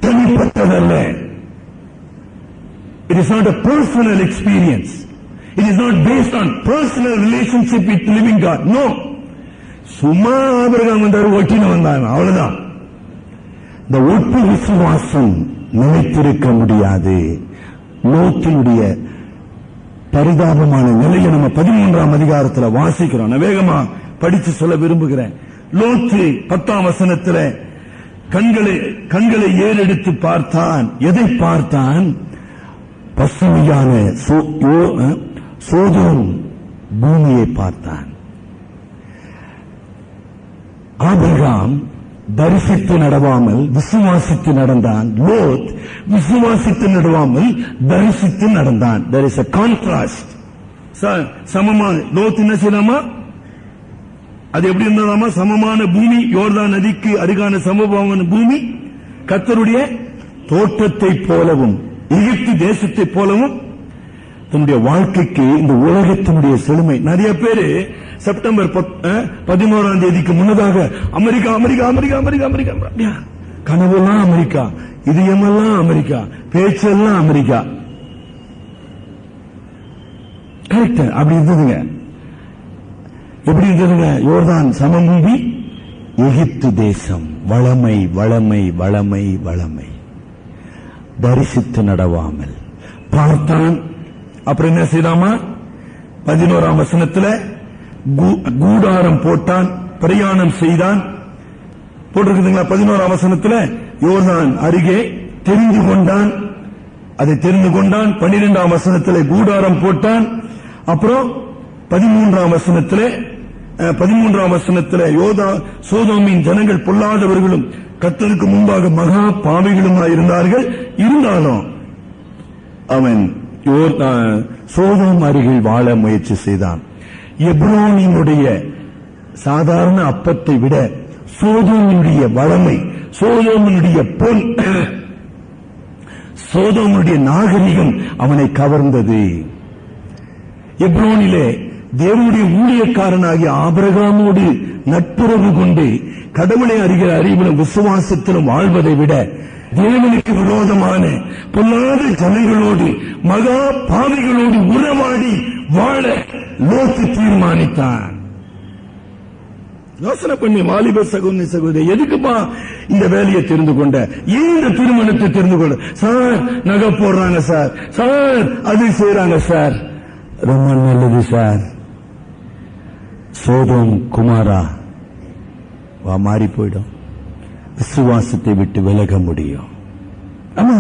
தனிப்பட்டதல்ல. It is not a personal experience. It is not based on personal relationship with living God. No. சும்மா ஆபிரகாம் வந்தாரு, ஒட்டின வந்தாங்க, அவ்வளவுதான். இந்த ஒட்டு விசுவாசம் நிலைத்திருக்க முடியாது. லோத்தினுடைய பரிதாபமான நிலையை நம்ம 13ஆம் அதிகாரத்தில் வாசிக்கிறோம். நான் வேகமா படிச்சு சொல்ல விரும்புகிறேன். லோத்து 10ஆம் வசனத்தில் கண்களை ஏறெடுத்து பார்த்தான். எதை பார்த்தான்? பசுமையான சோதோம் பூமியை பார்த்தான். ஆபிரகாம் தரிசித்து நடவாமல் விசுவாசித்து நடந்தான். லோத் விசுவாசித்து நடவாமல் தரிசித்து நடந்தான். There is a contrast. சமமான லோத் என்ன செய்யலாமா, அது எப்படி இருந்ததாமா, சமமான பூமி, யோர்தான் நதிக்கு அருகான சமமான பூமி, கர்த்தருடைய தோட்டத்தை போலவும் எகிப்து தேசத்தை போலவும் தன்னுடைய வாழ்க்கைக்கு இந்த உலகத்தினுடைய செழுமை. நிறைய பேரு செப்டம்பர் 11ஆம் தேதிக்கு முன்னதாக America America America America America, கனவெல்லாம் அமெரிக்கா, இதயமெல்லாம் அமெரிக்கா, பேச்செல்லாம் அமெரிக்கா. கரெக்ட், அப்படி இருந்ததுங்க. எப்படி இருந்ததுங்க? யோர்தான் சமபூமி, எகிப்து தேசம், வளமை வளமை வளமை வளமை. தரிசித்து நடவாமல் பார்த்தான். அப்புறம் என்ன செய்தாமா, 11ஆம் வசனத்தில் கூடாரம் போட்டான், பிரயாணம் செய்தான். போட்டிருக்குதுங்களா? 11ஆம் வசனத்தில் யோர்தான் அருகே தெரிந்து கொண்டான், அதை தெரிந்து கொண்டான். 12ஆம் வசனத்தில் கூடாரம் போட்டான். அப்புறம் 13ஆம் வசனத்தில் சோதோமின் ஜனங்கள் பொல்லாதவர்களும் கர்த்தருக்கு முன்பாக மகா பாவிகளுமாய் இருந்தார்கள். இருந்தாலும் அவன் சோதோம் அருகில் வாழ முயற்சி செய்தான். எப்ரோனினுடைய சாதாரண அப்பத்தை விட சோதோமினுடைய வளமை, சோதோமினுடைய பொன், சோதோமுடைய நாகரிகம் அவனை கவர்ந்தது. எப்ரோனிலே தேவனுடைய ஊழியக்காரனாகிய ஆபிரகாமோடு நட்புறவு கொண்டு கடவுளை அறிகிற அறிவிலும் விசுவாசத்திலும் வாழ்வதை விட தேவனுக்கு விரோதமான பொல்லாத ஜனங்களோடு மகா பாவிகளோடு உறவாடி வாழ லோத்து தீர்மானித்தான். யோசனை பண்ணி வாலிப சகோதரி, எதுக்குப்பா இந்த வேலையை தெரிந்து கொண்ட, ஏன் இந்த திருமணத்தை தெரிந்து கொண்ட? சார் நகை போடுறாங்க சார், சார் அது செய்யறாங்க சார், ரொம்ப நல்லது சார். சோதோம் குமாரா வா, மாறி போயிடும், விசுவாசத்தை விட்டு விலக முடியும். ஆமா,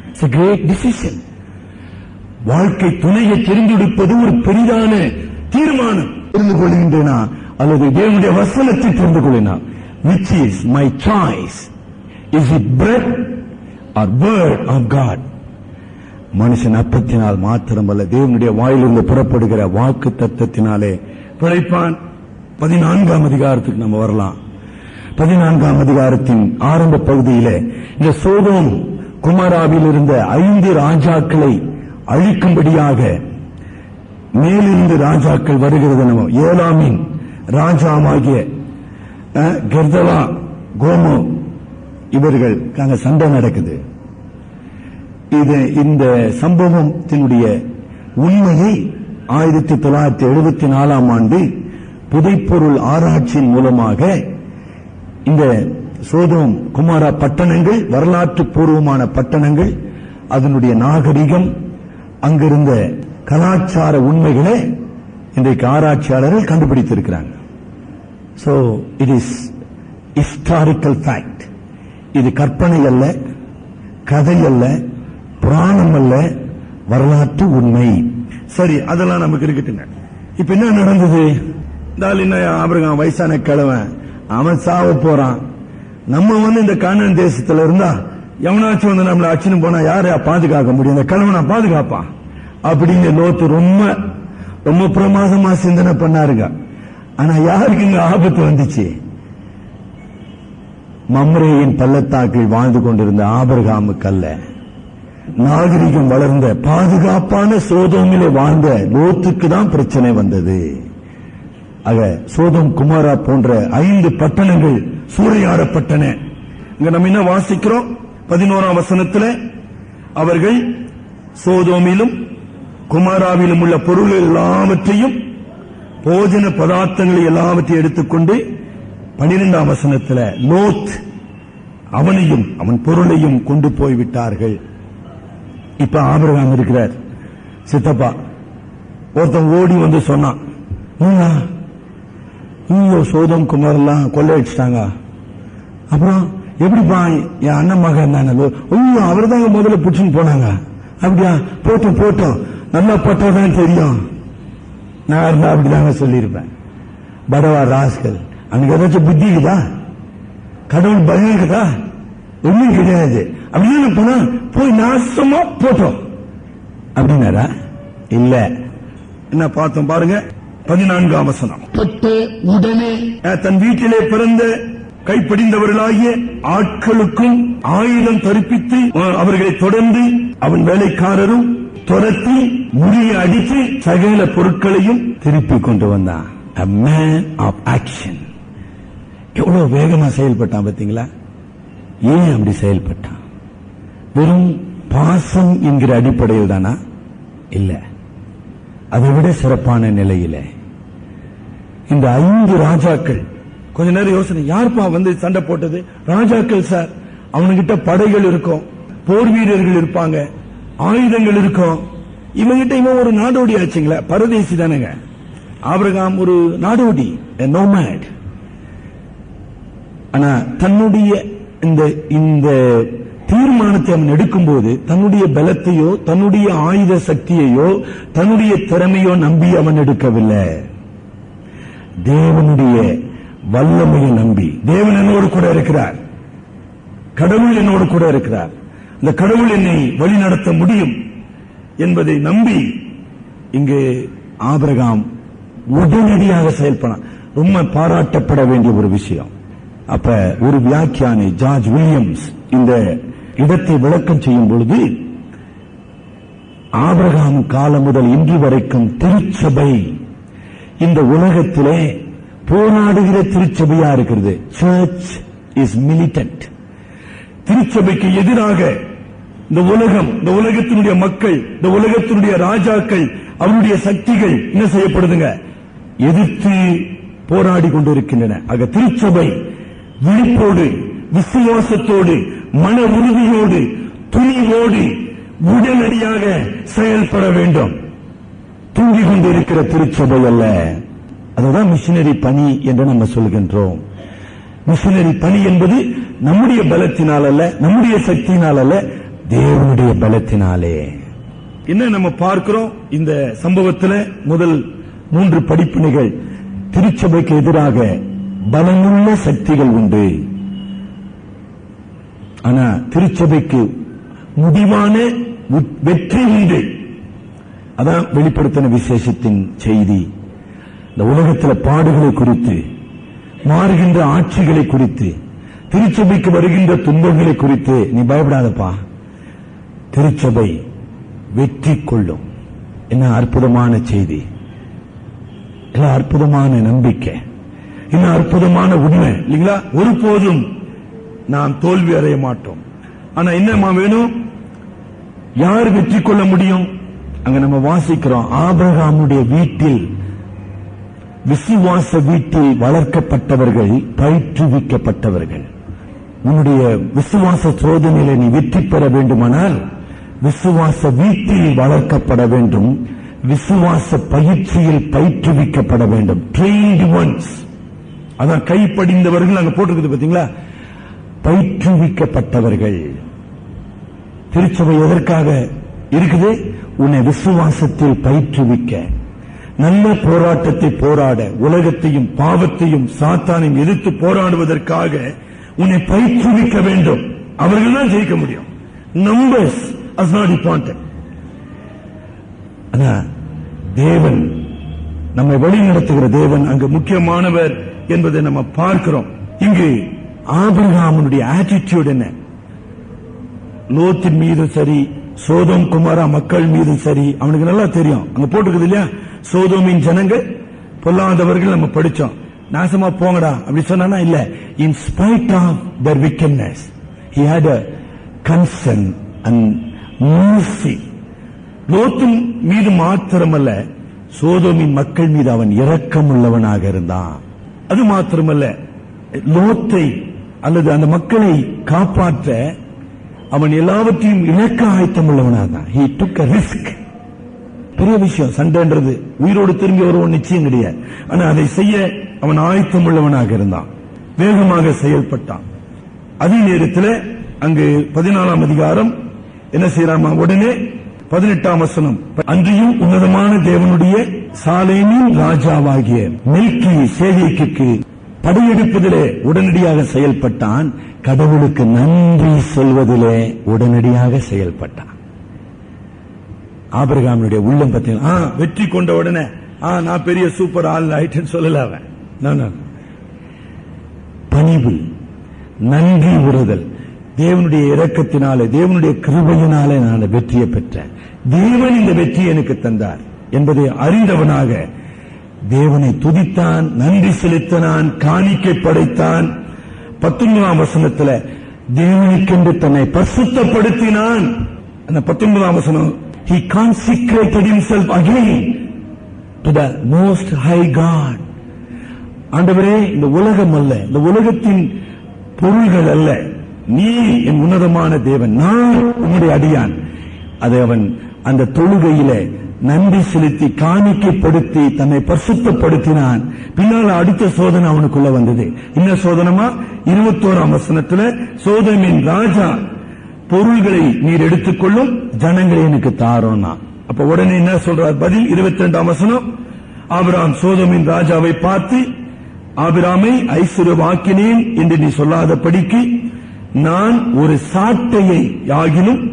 இட்ஸ் a great decision. வாழ்க்கை துணையை தெரிந்தெடுப்பது ஒரு பெரிதான தீர்மானம். தெரிந்து கொள்கின்றனா அல்லது தேவனுடைய வசனத்தை தெரிந்து கொள்ளினா, which is my choice? Is it bread or word of God? மனுஷன் அப்பத்தினால் மாத்திரமல்ல, தேவனுடைய வாயிலிருந்து புறப்படுகிற வாக்கு தத்தத்தினாலே பிழைப்பான். 14ஆம் அதிகாரத்துக்கு நம்ம வரலாம். 14ஆம் அதிகாரத்தின் ஆரம்ப பகுதியிலே இந்த சோதோம் குமாராவில் இருந்த 5 ராஜாக்களை அழிக்கும்படியாக மேலிருந்து ராஜாக்கள் வருகிறது. நம்ம ஏலாமின் ராஜாவாகிய கெர்தலா, கோமோ, இவர்கள் சண்டை நடக்குது. இந்த சம்பவத்தினுடைய உண்மையை 1974 ஆண்டு புதைப்பொருள் ஆராய்ச்சியின் மூலமாக இந்த சோதோம் குமாரா பட்டணங்கள் வரலாற்று பூர்வமான பட்டணங்கள், அதனுடைய நாகரிகம், அங்கிருந்த கலாச்சார உண்மைகளை இன்றைக்கு ஆராய்ச்சியாளர்கள் கண்டுபிடித்திருக்கிறாங்க. So it is historical fact. இது கற்பனை அல்ல, கதை அல்ல, புராணம் அல்ல, வரலாற்று உண்மை. சரி, அதெல்லாம் நமக்கு இருக்கட்டுங்க. இப்ப என்ன நடந்தது? ஆபிரகாம் வயசான கிழவன், அவன் சாவ போறான். நம்ம இந்த கானான் தேசத்துல இருந்தா எவனாச்சும் நம்மள அச்சுன்னு போனா யாரையா பாதுகாக்க முடியும்? இந்த கிழவனை பாதுகாப்பான் அப்படின்னு லோத்து ரொம்ப ரொம்ப பிரமாதமா சிந்தனை பண்ணாருங்க. ஆனா யாருக்கு இங்க ஆபத்து வந்துச்சு? மம்ரேயின் பள்ளத்தாக்கில் வாழ்ந்து கொண்டிருந்த ஆபிரகாமுக்கு அல்ல, நாகரிகம் வளர்ந்த பாதுகாப்பான சோதோமிலே வாழ்ந்த லோத்துக்கு தான் பிரச்சனை வந்தது. ஆக சோதோம் குமாரா போன்ற 5 பட்டணங்கள் சூறையாடப்பட்டன. இங்க நம்ம என்ன வாசிக்கிறோம்? 11ஆம் வசனத்தில் அவர்கள் சோதோமிலும் குமாராவிலும் உள்ள பொருள் எல்லாவற்றையும், போஜன பதார்த்தங்களை எல்லாவற்றையும் எடுத்துக்கொண்டு 12ஆம் வசனத்தில் லோத் அவனையும் அவன் பொருளையும் கொண்டு போய்விட்டார்கள். இப்ப ஆபிரகாம் இருக்கிறார். சித்தப்பா ஒருத்தன் ஓடி வந்து சொன்னான், சோதோம் குமாரெல்லாம் கொள்ளையடிச்சிட்டாங்க. அப்புறம் எப்படிப்பா என் அண்ணன் மகன் தானே, அவர் தாங்க முதல்ல பிடிச்சுன்னு போனாங்க. அப்படியா? போட்டோம் போட்டோம், நல்லா பட்டதான் தெரியும். நான் இருந்தா அப்படிதாங்க சொல்லியிருப்பேன். படவா ராஸ்கல், அன்னைக்கு ஏதாச்சும் புத்தி இருக்குதா? கடவுள் பயம் இருக்குதா? ஒண்ணும் கிடையாது. அப்படின்னு போனா போய் நாசமா போட்டோம் அப்படின்னாரா? இல்ல. என்ன பார்த்தோம் பாருங்க, 14ஆம் வசனம். உடனே தன் வீட்டிலே பிறந்த கைப்படிந்தவர்களாகிய ஆட்களுக்கும் ஆயுதம் தரிப்பித்து அவர்களை தொடர்ந்து அவன் வேலைக்காரரும் துரத்தி முறிய அடித்து சகல பொருட்களையும் திருப்பி கொண்டு வந்தான். A man of action. எவ்வளவு வேகமா செயல்பட்டான் பாத்தீங்களா? ஏன் அப்படி செயல்பட்டான்? வெறும் பாசம் என்கிற அடிப்படையில் தானா? இல்ல, அதை விட சிறப்பான நிலையில இந்த 5 ராஜாக்கள். கொஞ்ச நேரம் யோசனை, யாருப்பா வந்து சண்டை போட்டது? ராஜாக்கள் சார். அவனுகிட்ட படைகள் இருக்கும், போர் வீரர்கள் இருப்பாங்க, ஆயுதங்கள் இருக்கும். இவங்கிட்ட இவன் ஒரு நாடோடி ஆச்சுங்களா, பரதேசி தானேங்க. ஆபிரகாம் ஒரு நாடோடி, நோமேட். ஆனா தன்னுடைய இந்த தீர்மானத்தை அவன் எடுக்கும்போது தன்னுடைய பலத்தையோ தன்னுடைய ஆயுத சக்தியையோ தன்னுடைய திறமையோ நம்பி அவன் எடுக்கவில்லை. தேவனுடைய வல்லமையை நம்பி, தேவன் என்னோடு கூட இருக்கிறார், கடவுள் என்னோடு கூட இருக்கிறார், இந்த கடவுள் என்னை வழி நடத்த முடியும் என்பதை நம்பி இங்கு ஆபிரகாம் உடனடியாக செயல்படான். ரொம்ப பாராட்டப்பட வேண்டிய ஒரு விஷயம். அப்ப ஒரு வியாக்கியானி ஜார்ஜ் வில்லியம்ஸ் இந்த இடத்தை விளக்கம் செய்யும் பொழுது, ஆபிரகாம் காலம் முதல் இன்று வரைக்கும் திருச்சபை இந்த உலகத்திலே போராடுகிற திருச்சபையா இருக்கிறது. Search is militant. திருச்சபைக்கு எதிராக இந்த உலகம், இந்த உலகத்தினுடைய மக்கள், இந்த உலகத்தினுடைய ராஜாக்கள், அவருடைய சக்திகள் என்ன செய்யப்படுதுங்க? எதிர்த்து போராடி கொண்டிருக்கின்றன. ஆக திருச்சபை விழிப்போடு, விசுவாசத்தோடு, மன உறுதியோடு, துணிவோடு உடனடியாக செயல்பட வேண்டும். தூங்கிக் கொண்டிருக்கிற திருச்சபை அல்ல. அதுதான் மிஷனரி பணி என்று நம்ம சொல்கின்றோம். மிஷனரி பணி என்பது நம்முடைய பலத்தினால் அல்ல, நம்முடைய சக்தியினால் அல்ல, தேவனுடைய பலத்தினாலே. என்ன நம்ம பார்க்கிறோம் இந்த சம்பவத்தில்? முதல் 3 படிப்பினைகள். திருச்சபைக்கு எதிராக பலமுள்ள சக்திகள் உண்டு, ஆனா திருச்சபைக்கு முடிவான வெற்றி உண்டு. அதான் வெளிப்படுத்தின விசேஷத்தின் செய்தி. இந்த உலகத்தில் பாடுகளை குறித்து, மாறுகின்ற ஆட்சிகளை குறித்து, திருச்சபைக்கு வருகின்ற துன்பங்களை குறித்து நீ பயப்படாதப்பா, திருச்சபை வெற்றி கொள்ளும். என்ன அற்புதமான செய்தி, என்ன அற்புதமான நம்பிக்கை, என்ன அற்புதமான உண்மை இல்லைங்களா? ஒருபோதும் நாம் தோல்வி அடைய மாட்டோம். ஆனா என்னமா வேணும்? யார் வெற்றி கொள்ள முடியும்? அங்க நம்ம வாசிக்கிறோம், ஆபிரகாமுடைய வீட்டில், விசுவாச வீட்டில் வளர்க்கப்பட்டவர்கள், பயிற்றுவிக்கப்பட்டவர்கள். உன்னுடைய விசுவாச சோதனையில நீ வெற்றி பெற வேண்டுமானால் விசுவாச வீட்டில் வளர்க்கப்பட வேண்டும், விசுவாச பயிற்சியில் பயிற்றுவிக்கப்பட வேண்டும். Trained once. அதான் கைப்படிந்தவர்கள் அங்க போட்டிருக்குது பாத்தீங்களா, பயிற்றுவிக்கப்பட்டவர்கள். திருச்சபை எதற்காக இருக்குது? உன்னை விசுவாசத்தில் பயிற்றுவிக்க, நல்ல போராட்டத்தை போராட, உலகத்தையும் பாவத்தையும் சாத்தானையும் எதிர்த்து போராடுவதற்காக உன்னை பயிற்றுவிக்க வேண்டும். அவர்கள் தான் ஜெயிக்க முடியும். Numbers is not important. ஆனா தேவன், நம்மை வழி நடத்துகிற தேவன் அங்கு முக்கியமானவர் என்பதை நம்ம பார்க்கிறோம். இங்கு ஆபிரகாமுடைய ஆட்டிடியூட் என்ன? லோத்தின் மீதும் சரி, சோதோம் குமாரா மக்கள் மீதும் சரி, அவனுக்கு நல்லா தெரியும். அங்க போட்டுருக்குது இல்லையா, சோதோமின் ஜனங்கள் பொல்லாதவர்கள். நம்ம படிச்சோம், நாசமா போங்கடா அப்படி சொன்னா இல்ல. In spite of their wickedness he had a concern and mercy. லோத்தின் மீது மாத்திரமல்ல, சோதோமின் மக்கள் மீது அவன் இரக்கம் உள்ளவனாக இருந்தான். அது மாத்திரமல்ல, லோத்தை அல்லது அந்த மக்களை காப்பாற்ற அவன் எல்லாவற்றையும் இழக்க ஆயத்தம் உள்ளவனாக தான். he took a risk. பெரிய விஷயம் சண்டைன்றது. உயிரோடு திரும்பி வருவோம் நிச்சயம் கிடையாது. ஆனா அதை செய்ய அவன் ஆயத்தம் உள்ளவனாக இருந்தான், வேகமாக செயல்பட்டான். அதே நேரத்தில் அங்கு 14ஆம் அதிகாரம் என்ன செய்யறாமா, உடனே 18ஆம் வசனம், அன்றியும் உன்னதமான தேவனுடைய சாலேமின் ராஜாவாகிய மெல்கி சேதேக்குக்கு படையெடுப்பதிலே உடனடியாக செயல்பட்டான். கடவுளுக்கு நன்றி சொல்வதிலே உடனடியாக செயல்பட்டான். ஆபிரகாமுடைய உள்ளம் பார்த்தீங்கன்னா, வெற்றி கொண்ட உடனே நான் பெரிய சூப்பர் ஆள் ஆயிட்டேன்னு சொல்லல. அவன் பணிவு, நன்றி உறுதல், தேவனுடைய இரக்கத்தினாலே, தேவனுடைய கிருபையினாலே நான் வெற்றியை பெற்றேன், தேவன் இந்த வெற்றி எனக்கு தந்தார் என்பதை அறிந்தவனாக தேவனை துதித்தான், நன்றி செலுத்தினான், காணிக்கை படைத்தான். 19ஆம் வசனத்தில் தேவனுக்கென்று தன்னை பரிசுத்தப்படுத்தினான். அந்த 19ஆம் வசனம், he consecrated himself again to the most high God. ஆண்டவரே, இந்த உலகம் அல்ல, இந்த உலகத்தின் பொருள்கள் அல்ல, நீ என் உன்னதமான தேவன், நான் உன்னுடைய அடியான். அதை அவன் அந்த தொழுகையிலே நன்றி செலுத்தி காணிக்கைப்படுத்தி தன்னை பரிசுத்தப்படுத்தினான். பின்னால் அடுத்த சோதனை அவனுக்குள்ள வந்தது. என்ன சோதனமா? 21ஆம் வசனத்துல, சோதோமின் ராஜா பொருள்களை நீர் எடுத்துக்கொள்ளும், ஜனங்களை எனக்கு தாரோனா. அப்ப உடனே என்ன சொல்றார் பதில்? 22ஆம் வசனம், ஆபிரகாம் சோதோமின் ராஜாவை பார்த்து, ஆபிரகாமை ஐஸ்வர்யவாக்கினேன் என்று நீ சொல்லாதபடிக்கு நான் ஒரு சாட்டையை ஆகிலும்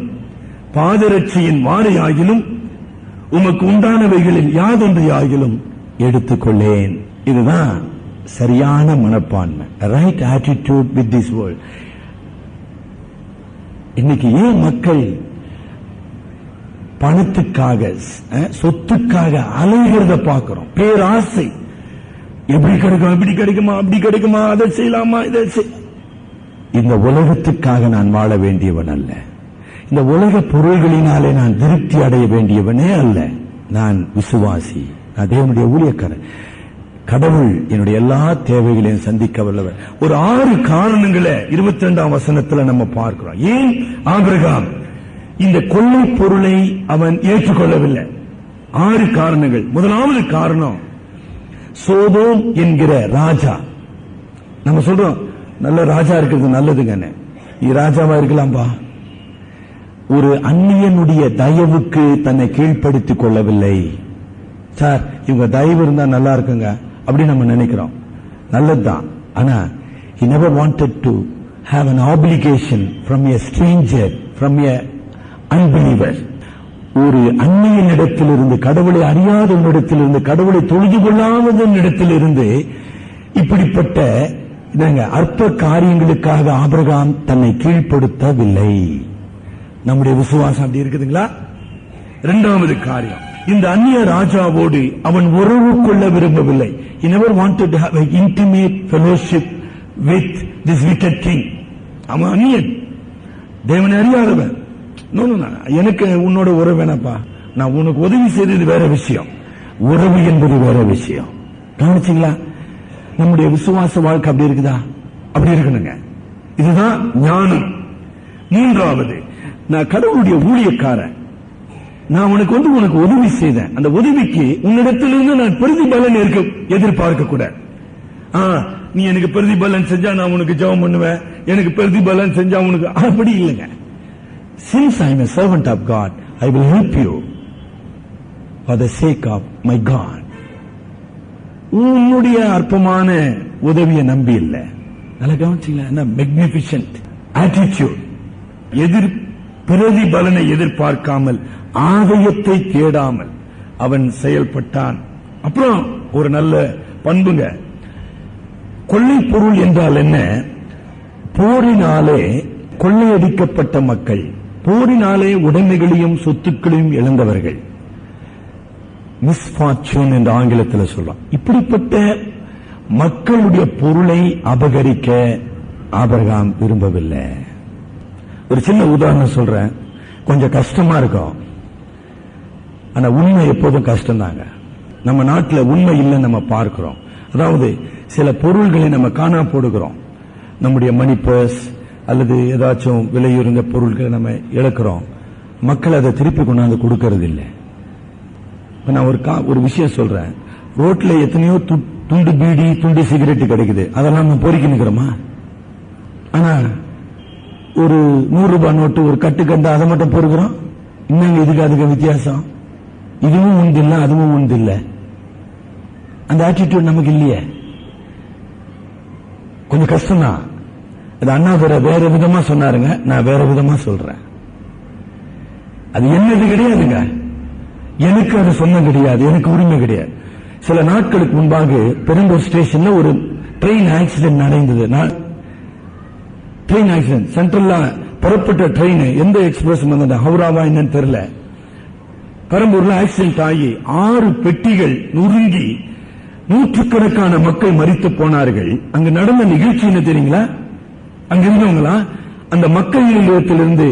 பாதரட்சியின் வாரை ஆகிலும் உமக்கு உண்டானவைகளில் யாதொன்று ஆகிலும் எடுத்துக்கொள்ளேன். இதுதான் சரியான மனப்பான்மை, right attitude with this world. இன்னைக்கு ஏன் மக்கள் பணத்துக்காக, சொத்துக்காக அலைகிறத பார்க்கிறோம்? பேராசை. எப்படி கிடைக்கும், எப்படி கிடைக்குமா, அப்படி கிடைக்குமா, அதை செய்யலாமா, இதை செய்ய. இந்த உலகத்துக்காக நான் வாழ வேண்டியவன் அல்ல, இந்த உலக பொருள்களினாலே நான் திருப்தி அடைய வேண்டியவனே அல்ல. நான் விசுவாசி, நான் தேவனுடைய ஊழியக்காரன். கடவுள் என்னுடைய எல்லா தேவைகளையும் சந்திக்க வல்லவர். ஒரு 6 காரணங்களை 22ஆம் வசனத்துல நம்ம பார்க்கிறோம். ஏன் ஆபிரகாம் இந்த கொள்ளை பொருளை அவன் ஏற்றுக்கொள்ளவில்லை? 6 காரணங்கள். முதலாவது காரணம், சோதோம் என்கிற ராஜா. நம்ம சொல்றோம், நல்ல ராஜா இருக்கிறது நல்லதுங்க, நீ ராஜாவா இருக்கலாம்பா. ஒரு அந்நியனுடைய தயவுக்கு தன்னை கீழ்ப்படுத்திக் கொள்ளவில்லை. சார், இவங்க தயவு இருந்தா நல்லா இருக்குங்க அப்படி நம்ம நினைக்கிறோம், நல்லதுதான். ஆனா he never wanted to have an obligation from a stranger, from a unbeliever. ஒரு அந்நியனிடத்திலிருந்து, கடவுளை அறியாத இடத்திலிருந்து, கடவுளை தொழுது கொள்ளாத இடத்திலிருந்து இப்படிப்பட்ட அற்ப காரியங்களுக்காக ஆபிரகாம் தன்னை கீழ்ப்படுத்தவில்லை. நம்முடைய விசுவாசம் அப்படி இருக்குதுங்களா? 2வது காரியம், இந்த அந்நிய ராஜாவோடு அவன் உறவு கொள்ள விரும்பவில்லை. He never wanted to have an intimate fellowship with this wicked king. அவன் அந்நியன், தேவனை அறியாதவன். நோ, நோ, நோ, எனக்கு உன்னோட உறவு வேணாப்பா. நான் உனக்கு உதவி செய்தது வேற விஷயம், உறவு என்பது வேற விஷயம். கவனிச்சீங்களா? நம்முடைய விசுவாச வாழ்க்கை அப்படி இருக்குதா? அப்படி இருக்கணுங்க. இதுதான் ஞானம். மூன்றாவது, நான் கடவுளுடைய ஊழியக்காரன். நான் உனக்கு உதவி செய்தேன். அந்த உதவிக்கு உன்னிடத்திலிருந்து நான் பிரதிபலன் எதிர்பார்க்க கூட. நீ எனக்கு பிரதிபலன் செஞ்சா நான் உனக்கு ஜெபம் பண்ணுவேன், எனக்கு பிரதிபலன் செஞ்சா உனக்கு, அப்படி இல்லைங்க. Since I am a servant of God, I will help you for the sake of my God. உன்னுடைய அற்பமான உதவியை நம்பி இல்ல. நல்ல கவனிச்சீங்களா? Magnificent attitude. பிரதிபலனை எதிர்பார்க்காமல், ஆதாயத்தை தேடாமல் அவன் செயல்பட்டான். அப்புறம் ஒரு நல்ல பண்புங்க, கொள்ளை பொருள் என்றால் என்ன? போரினாலே கொள்ளையடிக்கப்பட்ட மக்கள், போரினாலே உடைமைகளையும் சொத்துக்களையும் இழந்தவர்கள். மிஸ்பார்ச்சூன் என்று ஆங்கிலத்தில் சொல்லலாம். இப்படிப்பட்ட மக்களுடைய பொருளை அபகரிக்க ஆபிரகாம் விரும்பவில்லை. ஒரு சின்ன உதாரணம் சொல்றேன், கொஞ்சம் கஷ்டமா இருக்கும். ஆனா உண்மை எப்போதும் கஷ்டம் தாங்க. நம்ம நாட்டில் உண்மை இல்லை நம்ம பார்க்கிறோம். அதாவது சில பொருள்களை நம்ம காணா போடுகிறோம். நம்முடைய மணி பர்ஸ் அல்லது ஏதாச்சும் விலையுறந்த பொருட்களை நம்ம இழக்கிறோம். மக்கள் அதை திருப்பி கொண்டாந்து கொடுக்கறது இல்லை. நான் ஒரு விஷயம் சொல்றேன், ரோட்ல எத்தனையோ துண்டு பீடி, துண்டு சிகரெட் கிடைக்குது, அதெல்லாம் நம்ம பொறுக்கி நிக்கிறோமா? ஆனா ஒரு 100 ரூபாய் நோட்டு, ஒரு கட்டு கண்டா அதை மட்டும் பொறுக்கிறோம். இன்னும் இதுக்கு அதுக்கு வித்தியாசம். இதுவும் உண்டு இல்ல, அதுவும் உண்டு இல்ல. அந்த ஆட்டிடியூட் நமக்கு இல்லையே. கொஞ்சம் கஷ்டம் தான். அது அண்ணாதுரை வேற விதமா சொன்னாருங்க, நான் வேற விதமா சொல்றேன். அது என்னது கிடையாதுங்க. எனக்கு அது சொன்ன கிடையாது, எனக்கு உரிமை கிடையாது. சில நாட்களுக்கு முன்பாக பெரம்பூர் ஸ்டேஷன்ல ஒரு ட்ரெயின் ஆக்சிடென்ட் நடந்தது. ட்ரெயின் ஆக்சிடென்ட், சென்ட்ரல்ல புறப்பட்ட ட்ரெயின், எந்த எக்ஸ்பிரஸ் வந்தது, ஹவுராவா என்னன்னு தெரியல. பெரம்பூர்ல ஆக்சிடென்ட் ஆகி 6 பெட்டிகள் நொறுங்கி நூற்றுக்கணக்கான மக்கள் மரித்து போனார்கள். அங்கு நடந்த நிகழ்ச்சி என்ன தெரியுங்களா? அங்க இருந்தவங்களா, அந்த மக்களிடத்திலிருந்து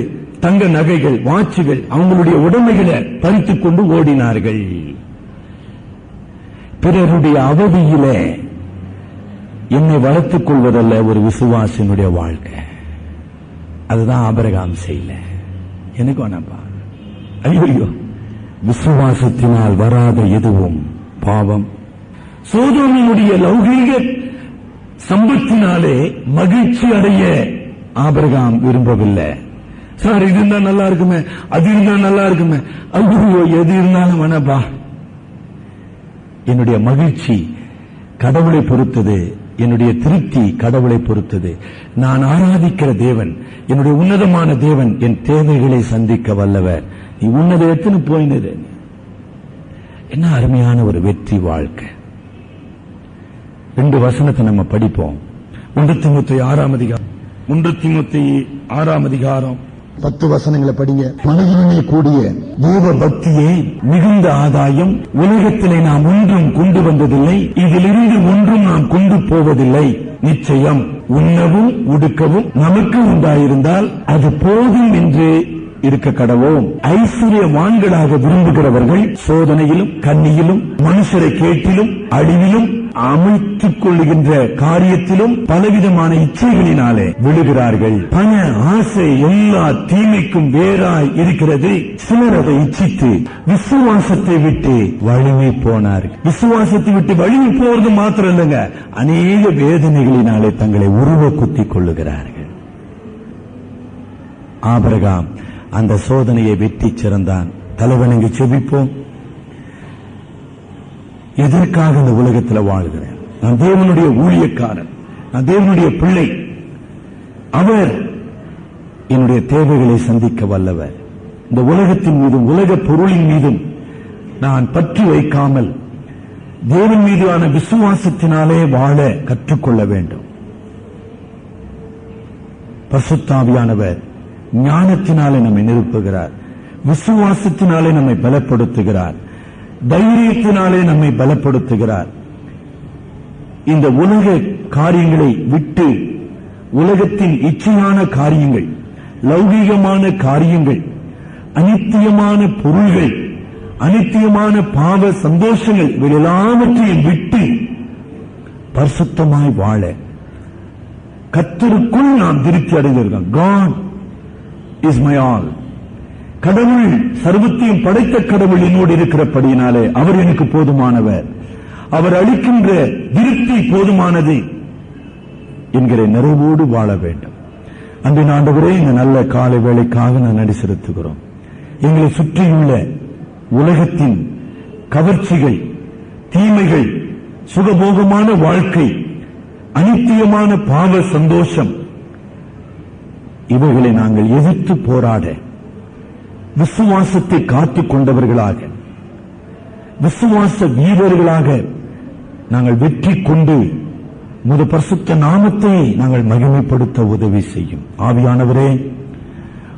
தங்க நகைகள், வாட்சுகள், அவங்களுடைய உடைமைகளை பறித்துக் கொண்டு ஓடினார்கள். பிறருடைய அவதியிலே என்னை வளர்த்துக் கொள்வதல்ல ஒரு விசுவாசினுடைய வாழ்க்கை. அதுதான் ஆபிரகாம் செய்யல. எனக்கு வேணாப்பா. ஐயோ, விசுவாசத்தினால் வராத எதுவும் பாவம். சோதோமினுடைய லௌகீக சம்பத்தினாலே மகிழ்ச்சி அடைய ஆபிரகாம் விரும்பவில்லை. சார், இது இருந்தா நல்லா இருக்குமே, அது இருந்தா நல்லா இருக்குமே. ஐயோ, எது இருந்தாலும் வேணாப்பா. என்னுடைய மகிழ்ச்சி கடவுளை பொறுத்தது, என்னுடைய திருப்தி கடவுளை பொறுத்தது. நான் ஆராதிக்கிற தேவன், என்னுடைய உன்னதமான தேவன் என் தேவைகளை சந்திக்க வல்லவர். நீ உன்னத எத்தனை போயினது. என்ன அருமையான ஒரு வெற்றி வாழ்க்கை. 2 வசனத்தை நம்ம படிப்போம். 1 தீமோத்தேயு 6 அதிகாரம் 10 வசனங்களை படிங்க. மனதிலே கூடிய தேவ பக்தியே மிகுந்த ஆதாயம். உலகத்திலே நாம் ஒன்றும் கொண்டு வந்ததில்லை, இதிலிருந்து ஒன்றும் நாம் கொண்டு போவதில்லை. நிச்சயம் உண்ணவும் உடுக்கவும் நமக்கு உண்டாயிருந்தால் அது போதும் என்று இருக்க கடவோம். ஐஸ்வர்யவான்களாக விரும்புகிறவர்கள் சோதனையிலும் கண்ணியிலும் மனுஷரை கேட்டிலும் அழிவிலும் அமைத்துக் கொள்ளுகின்ற காரியத்திலும் பலவிதமான இச்சைகளினாலே விழுகிறார்கள். பண ஆசை எல்லா தீமைக்கும் வேறாய் இருக்கிறது. சிலர் அதை இச்சித்து விசுவாசத்தை விட்டு வழுவி போனார்கள். விசுவாசத்தை விட்டு வழுவி போவது மாத்திரம் இல்லைங்க, அநேக வேதனைகளினாலே தங்களை உருவ குத்திக் கொள்ளுகிறார்கள். ஆபிரகாம் அந்த சோதனையை வெற்றி சிறந்தான். தலைவணங்கி செபிப்போம். எதற்காக இந்த உலகத்தில் வாழ்கிறேன்? நான் தேவனுடைய ஊழியக்காரன், நான் தேவனுடைய பிள்ளை. அவர் என்னுடைய தேவைகளை சந்திக்க வல்லவர். இந்த உலகத்தின் மீதும் உலக பொருளின் மீதும் நான் பற்றி வைக்காமல் தேவன் மீதான விசுவாசத்தினாலே வாழ கற்றுக்கொள்ள வேண்டும். பரிசுத்தாவியானவர் ஞானத்தினாலே நம்மை நிரப்புகிறார், விசுவாசத்தினாலே நம்மை பலப்படுத்துகிறார், தைரியத்தினாலே நம்மை பலப்படுத்துகிறார். இந்த உலக காரியங்களை விட்டு, உலகத்தின் இச்சையான காரியங்கள், லௌகீகமான காரியங்கள், அனித்தியமான பொருள்கள், அனித்தியமான பாவ சந்தோஷங்கள் இவை எல்லாவற்றையும் விட்டு பரிசுத்தமாய் வாழ கர்த்தருக்குள் நாம் திருப்தி அடைந்திருக்கோம். God is my all. கடவுள் சர்வத்தையும் படைத்த கடவுள் என்னோடு இருக்கிறபடியினாலே அவர் எனக்கு போதுமானவர், அவர் அளிக்கின்ற திருப்தி போதுமானது என்கிற நிறைவோடு வாழ வேண்டும். அன்பின் ஆண்டவரே, இந்த நல்ல காலை வேளைக்காக நான் நன்றி செலுத்துகிறோம். எங்களை சுற்றியுள்ள உலகத்தின் கவர்ச்சிகள், தீமைகள், சுகபோகமான வாழ்க்கை, அனித்தியமான பாவ சந்தோஷம், இவைகளை நாங்கள் எதிர்த்து போராட விசுவாசத்தை காத்துக் கொண்டவர்களாக, விசுவாச வீரர்களாக நாங்கள் வெற்றி கொண்டு உமது பரிசுத்த நாமத்தை நாங்கள் மகிமைப்படுத்த உதவி செய்யும். ஆவியானவரே,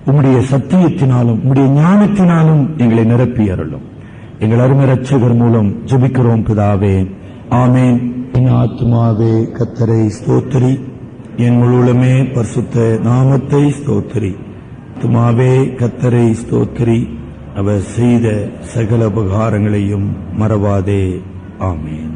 உம்முடைய சத்தியத்தினாலும் உம்முடைய ஞானத்தினாலும் எங்களை நிரப்பி அருளும். எங்கள் அருமை இரட்சகர் மூலம் ஜெபிக்கிறோம் பிதாவே, ஆமென். என் ஆத்துமாவே கர்த்தரை ஸ்தோத்திரி, என் முழுமே பரிசுத்த நாமத்தை ஸ்தோத்திரி. ஆத்துமாவே கர்த்தரை ஸ்தோத்திரி, அவர் செய்த சகல உபகாரங்களையும் மறவாதே. ஆமென்.